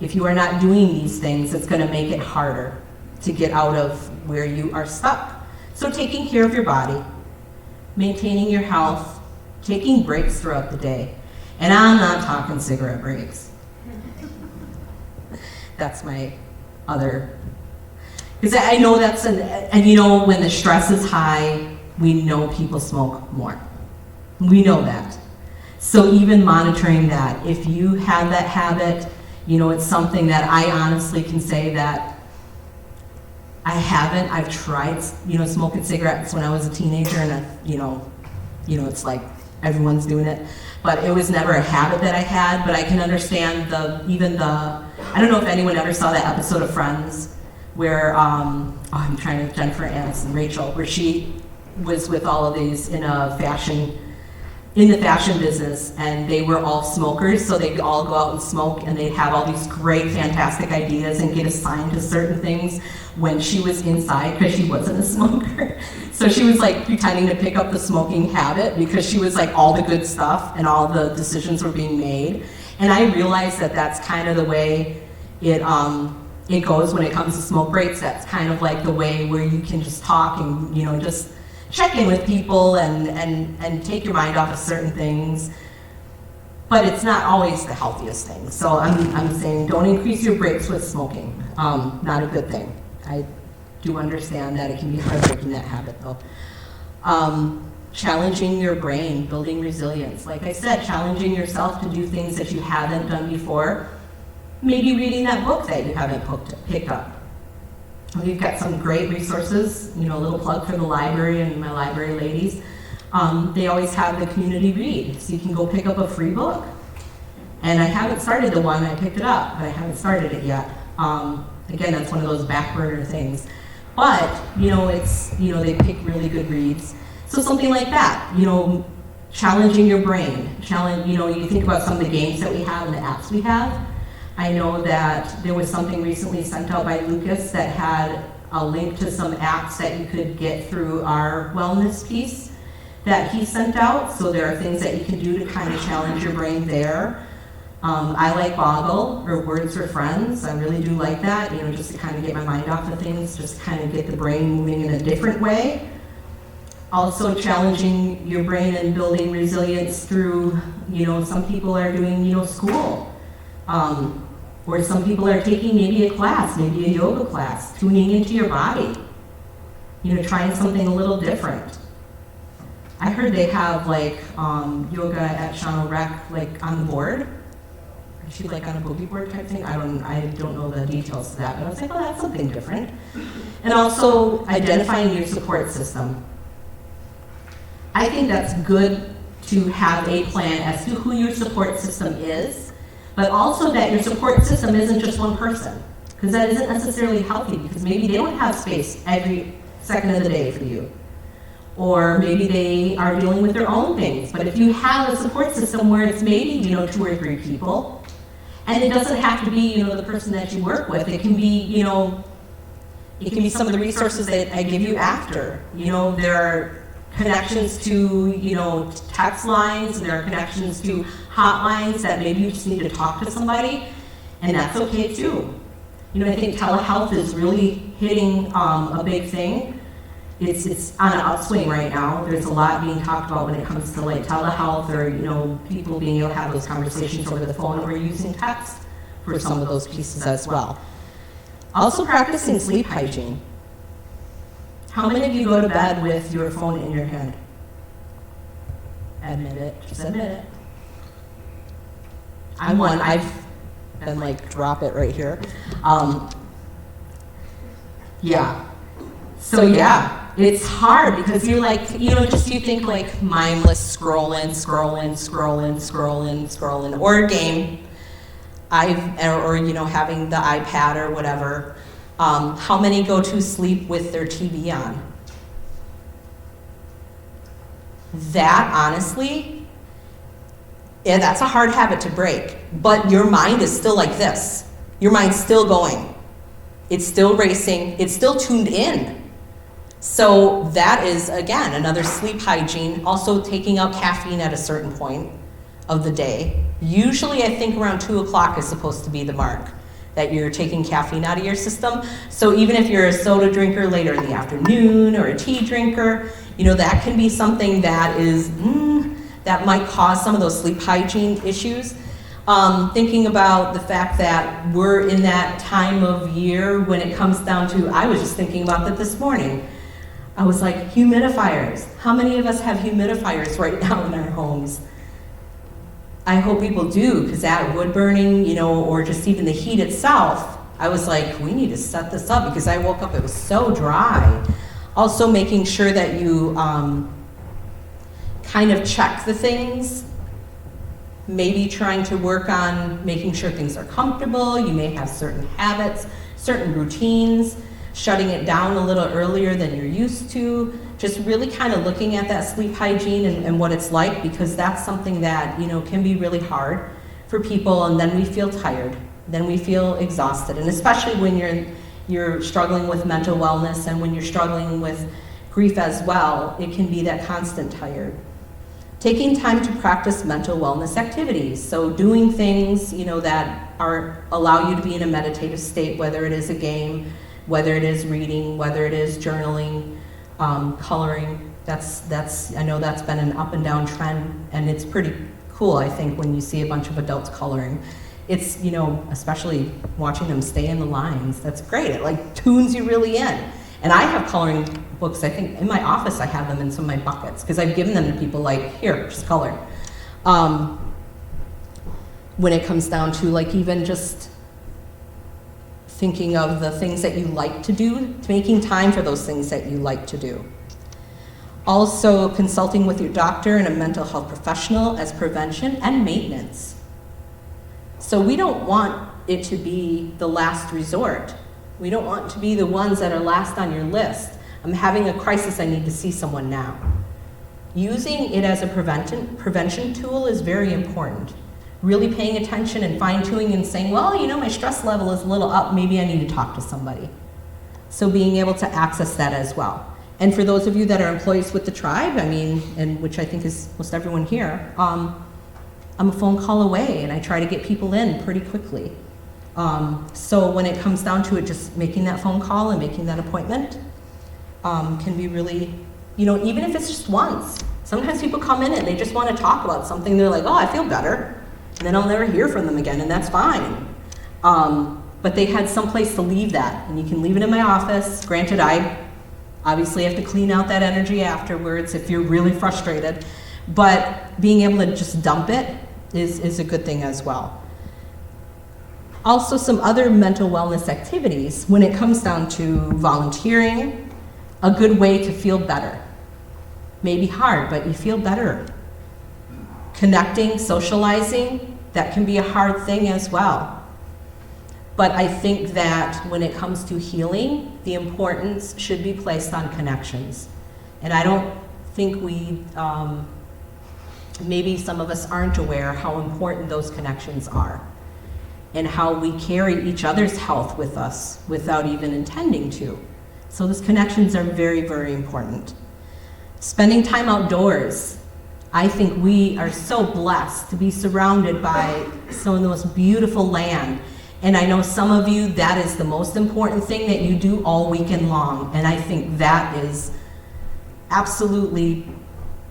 If you are not doing these things, it's going to make it harder to get out of where you are stuck. So taking care of your body, maintaining your health, taking breaks throughout the day. And I'm not talking cigarette breaks. That's my other, because I know that's and when the stress is high, we know people smoke more. We know that. So even monitoring that, if you have that habit, it's something that I honestly can say that I haven't. I've tried, smoking cigarettes when I was a teenager, and it's like everyone's doing it. But it was never a habit that I had, but I can understand I don't know if anyone ever saw that episode of Friends where, Jennifer Aniston, Rachel, where she was with all of these in the fashion business, and they were all smokers, so they'd all go out and smoke, and they'd have all these great, fantastic ideas and get assigned to certain things when she was inside, because she wasn't a smoker. So she was like pretending to pick up the smoking habit because she was like all the good stuff and all the decisions were being made. And I realized that that's kind of the way it goes when it comes to smoke breaks. That's kind of like the way where you can just talk and just check in with people and take your mind off of certain things. But it's not always the healthiest thing. So I'm saying don't increase your breaks with smoking. Not a good thing. I do understand that it can be hard breaking that habit though. Challenging your brain, building resilience. Like I said, challenging yourself to do things that you haven't done before. Maybe reading that book that you haven't picked up. We've got some great resources, you know, a little plug for the library and my library ladies. They always have the community read, so you can go pick up a free book. And I haven't started the one, I picked it up, but I haven't started it yet. Again, that's one of those back burner things. But, you know, it's, you know, they pick really good reads. So something like that, you know, challenging your brain. You know, you think about some of the games that we have and the apps we have. I know that there was something recently sent out by Lucas that had a link to some apps that you could get through our wellness piece that he sent out. So there are things that you can do to kind of challenge your brain there. I like Boggle, or Words for Friends. I really do like that, you know, just to kind of get my mind off of things, just kind of get the brain moving in a different way. Also challenging your brain and building resilience through, you know, some people are doing, you know, school. Or some people are taking maybe a class, maybe a yoga class, tuning into your body, you know, trying something a little different. I heard they have like yoga at Shawano Rec, like on the board. Is she like on a boogie board type thing? I don't know the details of that, but I was like, oh, that's something different. And also identifying your support system. I think that's good to have a plan as to who your support system is, but also that your support system isn't just one person, because that isn't necessarily healthy, because maybe they don't have space every second of the day for you. Or maybe they are dealing with their own things. But if you have a support system where it's maybe, you know, 2 or 3 people, and it doesn't have to be, you know, the person that you work with. It can be, you know, it can be some of the resources that I give you after. You know, there are connections to, you know, text lines, there are connections to hotlines that maybe you just need to talk to somebody, and that's okay too. You know, I think telehealth is really hitting a big thing. It's on an upswing right now. There's a lot being talked about when it comes to like telehealth, or, you know, people being able to have those conversations over the phone or using text for some of those pieces as well. Also practicing sleep hygiene. How many of you go to bed with your phone in your hand? Admit it, just admit it. I'm one, I've been like, drop it right here. Yeah. So yeah, it's hard because you're like, you know, just you think like mindless scrolling, or a game, or you know, having the iPad or whatever. How many go to sleep with their TV on? That, honestly, yeah, that's a hard habit to break. But your mind is still like this. Your mind's still going. It's still racing. It's still tuned in. So that is, again, another sleep hygiene. Also taking out caffeine at a certain point of the day. Usually I think around 2 o'clock is supposed to be the mark that you're taking caffeine out of your system. So even if you're a soda drinker later in the afternoon or a tea drinker, you know, that can be something that is, that might cause some of those sleep hygiene issues. Thinking about the fact that we're in that time of year when it comes down to, I was just thinking about that this morning. I was like, humidifiers. How many of us have humidifiers right now in our homes? I hope people do, because that wood burning, you know, or just even the heat itself, I was like, we need to set this up, because I woke up, it was so dry. Also making sure that you kind of check the things, maybe trying to work on making sure things are comfortable. You may have certain habits, certain routines, shutting it down a little earlier than you're used to, just really kind of looking at that sleep hygiene and what it's like, because that's something that, you know, can be really hard for people, and then we feel tired, then we feel exhausted, and especially when you're struggling with mental wellness and when you're struggling with grief as well, it can be that constant tired. Taking time to practice mental wellness activities, so doing things, you know, that allow you to be in a meditative state, whether it is a game, whether it is reading, whether it is journaling, coloring. I know that's been an up and down trend, and it's pretty cool, I think, when you see a bunch of adults coloring. It's, you know, especially watching them stay in the lines, that's great. It like tunes you really in. And I have coloring books, I think, in my office I have them in some of my buckets, because I've given them to people like, here, just color. When it comes down to like even just thinking of the things that you like to do, to making time for those things that you like to do. Also, consulting with your doctor and a mental health professional as prevention and maintenance. So we don't want it to be the last resort. We don't want to be the ones that are last on your list. I'm having a crisis, I need to see someone now. Using it as a prevention tool is very important. Really paying attention and fine-tuning and saying, well, you know, my stress level is a little up, maybe I need to talk to somebody. So being able to access that as well. And for those of you that are employees with the tribe, I mean, and which I think is most everyone here, I'm a phone call away and I try to get people in pretty quickly. So when it comes down to it, just making that phone call and making that appointment can be really, you know, even if it's just once. Sometimes people come in and they just want to talk about something. They're like, oh, I feel better. And then I'll never hear from them again, and that's fine. But they had some place to leave that, and you can leave it in my office. Granted, I obviously have to clean out that energy afterwards if you're really frustrated, but being able to just dump it is a good thing as well. Also, some other mental wellness activities when it comes down to volunteering, a good way to feel better. Maybe hard, but you feel better. Connecting, socializing, that can be a hard thing as well. But I think that when it comes to healing, the importance should be placed on connections. And I don't think we, maybe some of us aren't aware how important those connections are and how we carry each other's health with us without even intending to. So those connections are very, very important. Spending time outdoors. I think we are so blessed to be surrounded by some of the most beautiful land. And I know some of you, that is the most important thing that you do all weekend long. And I think that is absolutely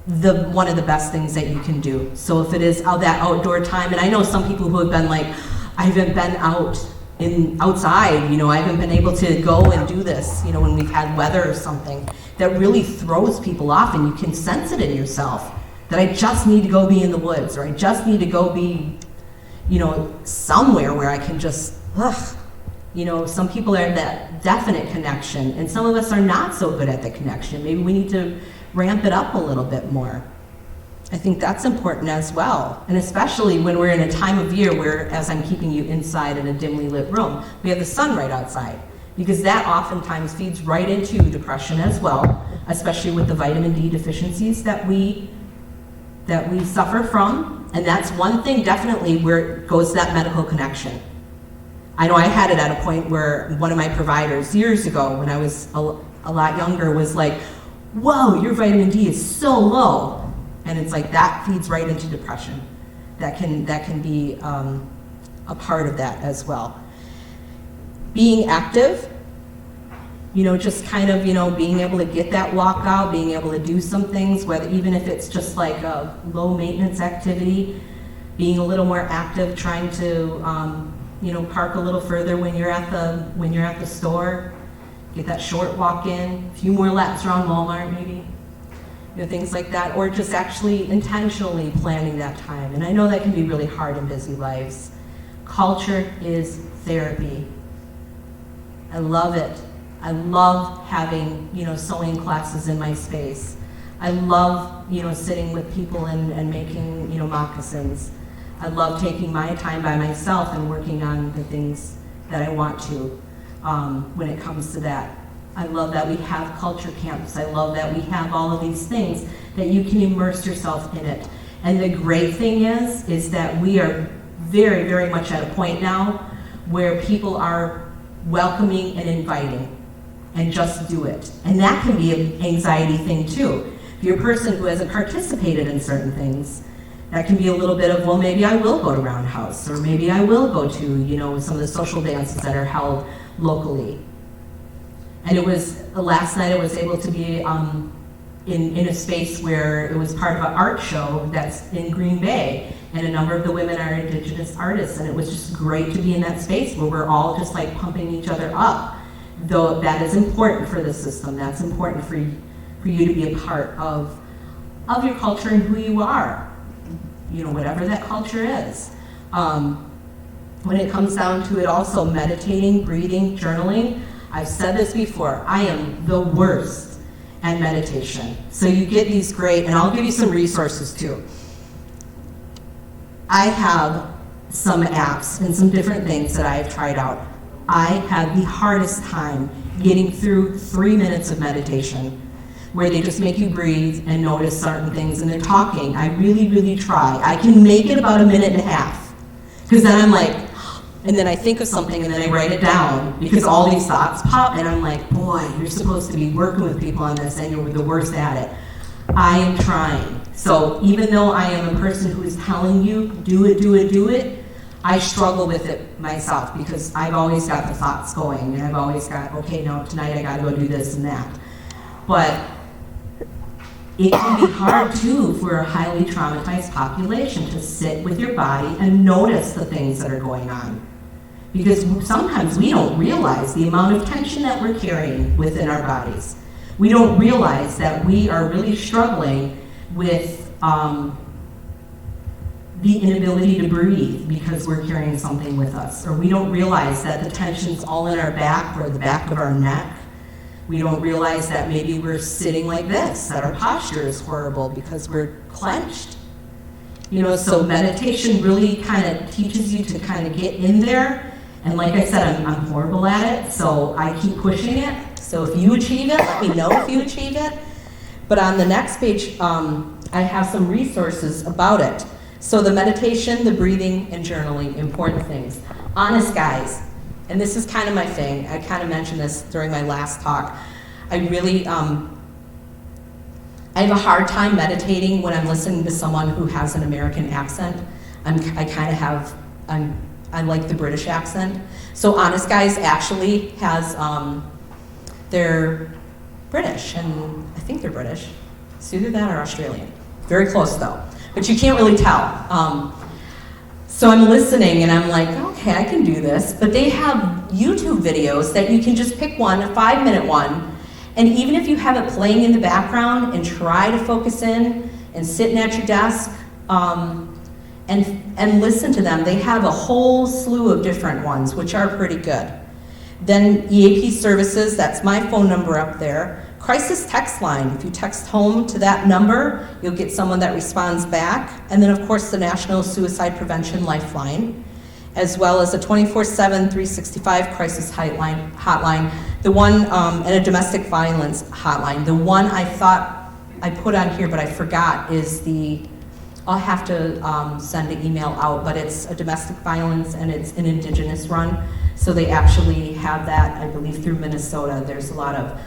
one of the best things that you can do. So if it is that outdoor time, and I know some people who have been like, I haven't been outside, you know, I haven't been able to go and do this, you know, when we've had weather or something, that really throws people off, and you can sense it in yourself. That I just need to go be in the woods, or I just need to go be, you know, somewhere where I can just, you know, some people are that definite connection, and some of us are not so good at the connection. Maybe we need to ramp it up a little bit more. I think that's important as well, and especially when we're in a time of year where, as I'm keeping you inside in a dimly lit room, we have the sun right outside, because that oftentimes feeds right into depression as well, especially with the vitamin D deficiencies that we suffer from. And that's one thing definitely where it goes that medical connection. I know I had it at a point where one of my providers years ago, when I was a lot younger, was like, whoa, your vitamin D is so low. And it's like that feeds right into depression. That can be a part of that as well. Being active, you know, just kind of, you know, being able to get that walk out, being able to do some things, whether even if it's just like a low maintenance activity, being a little more active, trying to, you know, park a little further when you're at the store, get that short walk in, a few more laps around Walmart maybe, you know, things like that, or just actually intentionally planning that time. And I know that can be really hard in busy lives. Culture is therapy. I love it. I love having, you know, sewing classes in my space. I love, you know, sitting with people and making, you know, moccasins. I love taking my time by myself and working on the things that I want to when it comes to that. I love that we have culture camps. I love that we have all of these things that you can immerse yourself in it. And the great thing is that we are very, very much at a point now where people are welcoming and inviting. And just do it. And that can be an anxiety thing too. If you're a person who hasn't participated in certain things, that can be a little bit of, well, maybe I will go to Roundhouse, or maybe I will go to, you know, some of the social dances that are held locally. And it was, last night I was able to be in a space where it was part of an art show that's in Green Bay, and a number of the women are Indigenous artists, and it was just great to be in that space where we're all just like pumping each other up. Though that is important for the system, that's important for you to be a part of your culture and who you are, you know, whatever that culture is. when it comes down to it also, meditating, breathing, journaling, I've said this before, I am the worst at meditation. So you get these great, and I'll give you some resources too. I have some apps and some different things that I've tried out. I have the hardest time getting through 3 minutes of meditation where they just make you breathe and notice certain things, and they're talking. I really, really try. I can make it about 1.5 minutes, because then I'm like, and then I think of something and then I write it down, because all these thoughts pop, and I'm like, boy, you're supposed to be working with people on this and you're the worst at it. I am trying. So even though I am a person who is telling you, do it, do it, do it, I struggle with it myself, because I've always got the thoughts going, and I've always got, okay, no, tonight I gotta go do this and that. But it can be hard too for a highly traumatized population to sit with your body and notice the things that are going on. Because sometimes we don't realize the amount of tension that we're carrying within our bodies. We don't realize that we are really struggling with the inability to breathe because we're carrying something with us. Or we don't realize that the tension's all in our back or the back of our neck. We don't realize that maybe we're sitting like this, that our posture is horrible because we're clenched. You know, so meditation really kind of teaches you to kind of get in there. And like I said, I'm horrible at it, so I keep pushing it. So if you achieve it, let me know if you achieve it. But on the next page, I have some resources about it. So the meditation, the breathing, and journaling, important things. Honest guys, and this is kind of my thing. I kind of mentioned this during my last talk. I really, I have a hard time meditating when I'm listening to someone who has an American accent. I like the British accent. So Honest Guys actually has, they're British, and I think they're British. It's either that or Australian. Very close though, but you can't really tell. So I'm listening and I'm like, okay, I can do this. But they have YouTube videos that you can just pick one, a 5-minute one, and even if you have it playing in the background and try to focus in and sitting at your desk, and listen to them. They have a whole slew of different ones, which are pretty good. Then EAP services, that's my phone number up there. Crisis text line, if you text home to that number, you'll get someone that responds back. And then of course the National Suicide Prevention Lifeline, as well as a 24/7, 365 crisis hotline. The one, and a domestic violence hotline. The one I thought I put on here, but I forgot, is the, I'll have to send an email out, but it's a domestic violence and it's an Indigenous run. So they actually have that, I believe, through Minnesota. There's a lot of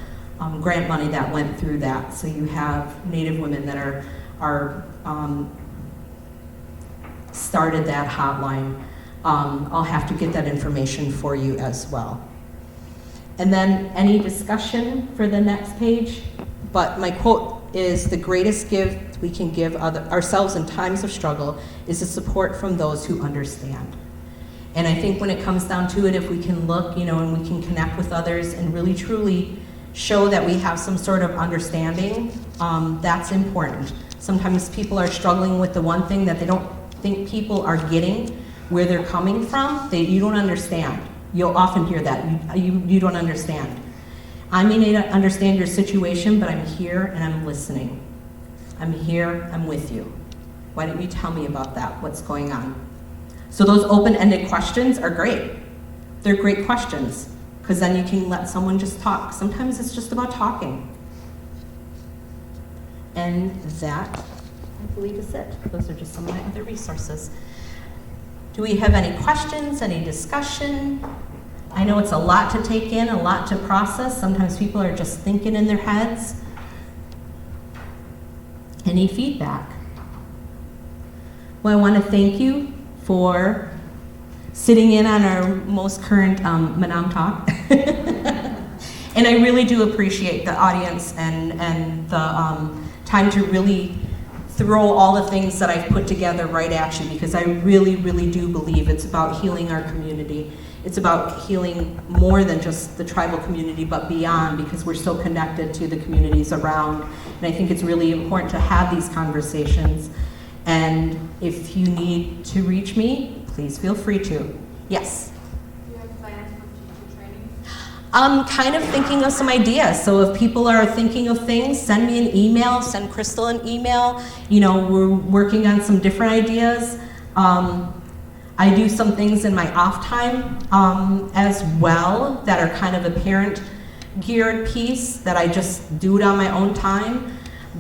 grant money that went through that. So you have Native women that are started that hotline. I'll have to get that information for you as well. And then any discussion for the next page? But my quote is, the greatest gift we can give ourselves in times of struggle is the support from those who understand. And I think when it comes down to it, if we can look, and we can connect with others and really truly show that we have some sort of understanding, that's important. Sometimes people are struggling with the one thing that they don't think people are getting, where they're coming from. You don't understand. You'll often hear that. You don't understand. I may not understand your situation, but I'm here and I'm listening. I'm here, I'm with you. Why don't you tell me about that? What's going on? So those open-ended questions are great. They're great questions, because then you can let someone just talk. Sometimes it's just about talking. And that, I believe, is it. Those are just some of my other resources. Do we have any questions, any discussion? I know it's a lot to take in, a lot to process. Sometimes people are just thinking in their heads. Any feedback? Well, I want to thank you for sitting in on our most current Manam talk. And I really do appreciate the audience and the time to really throw all the things that I've put together right at you, because I really, really do believe it's about healing our community. It's about healing more than just the tribal community, but beyond, because we're so connected to the communities around. And I think it's really important to have these conversations. And if you need to reach me, please feel free to. Yes. Do you have plans for future training? I'm kind of thinking of some ideas. So if people are thinking of things, send me an email, send Crystal an email. You know, we're working on some different ideas. I do some things in my off time as well that are kind of a parent geared piece that I just do it on my own time.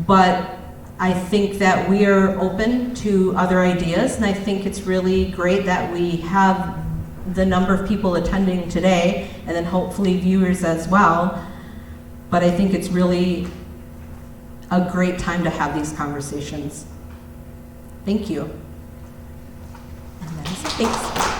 But I think that we are open to other ideas, and I think it's really great that we have the number of people attending today, and then hopefully viewers as well. But I think it's really a great time to have these conversations. Thank you. And that is it. Thanks.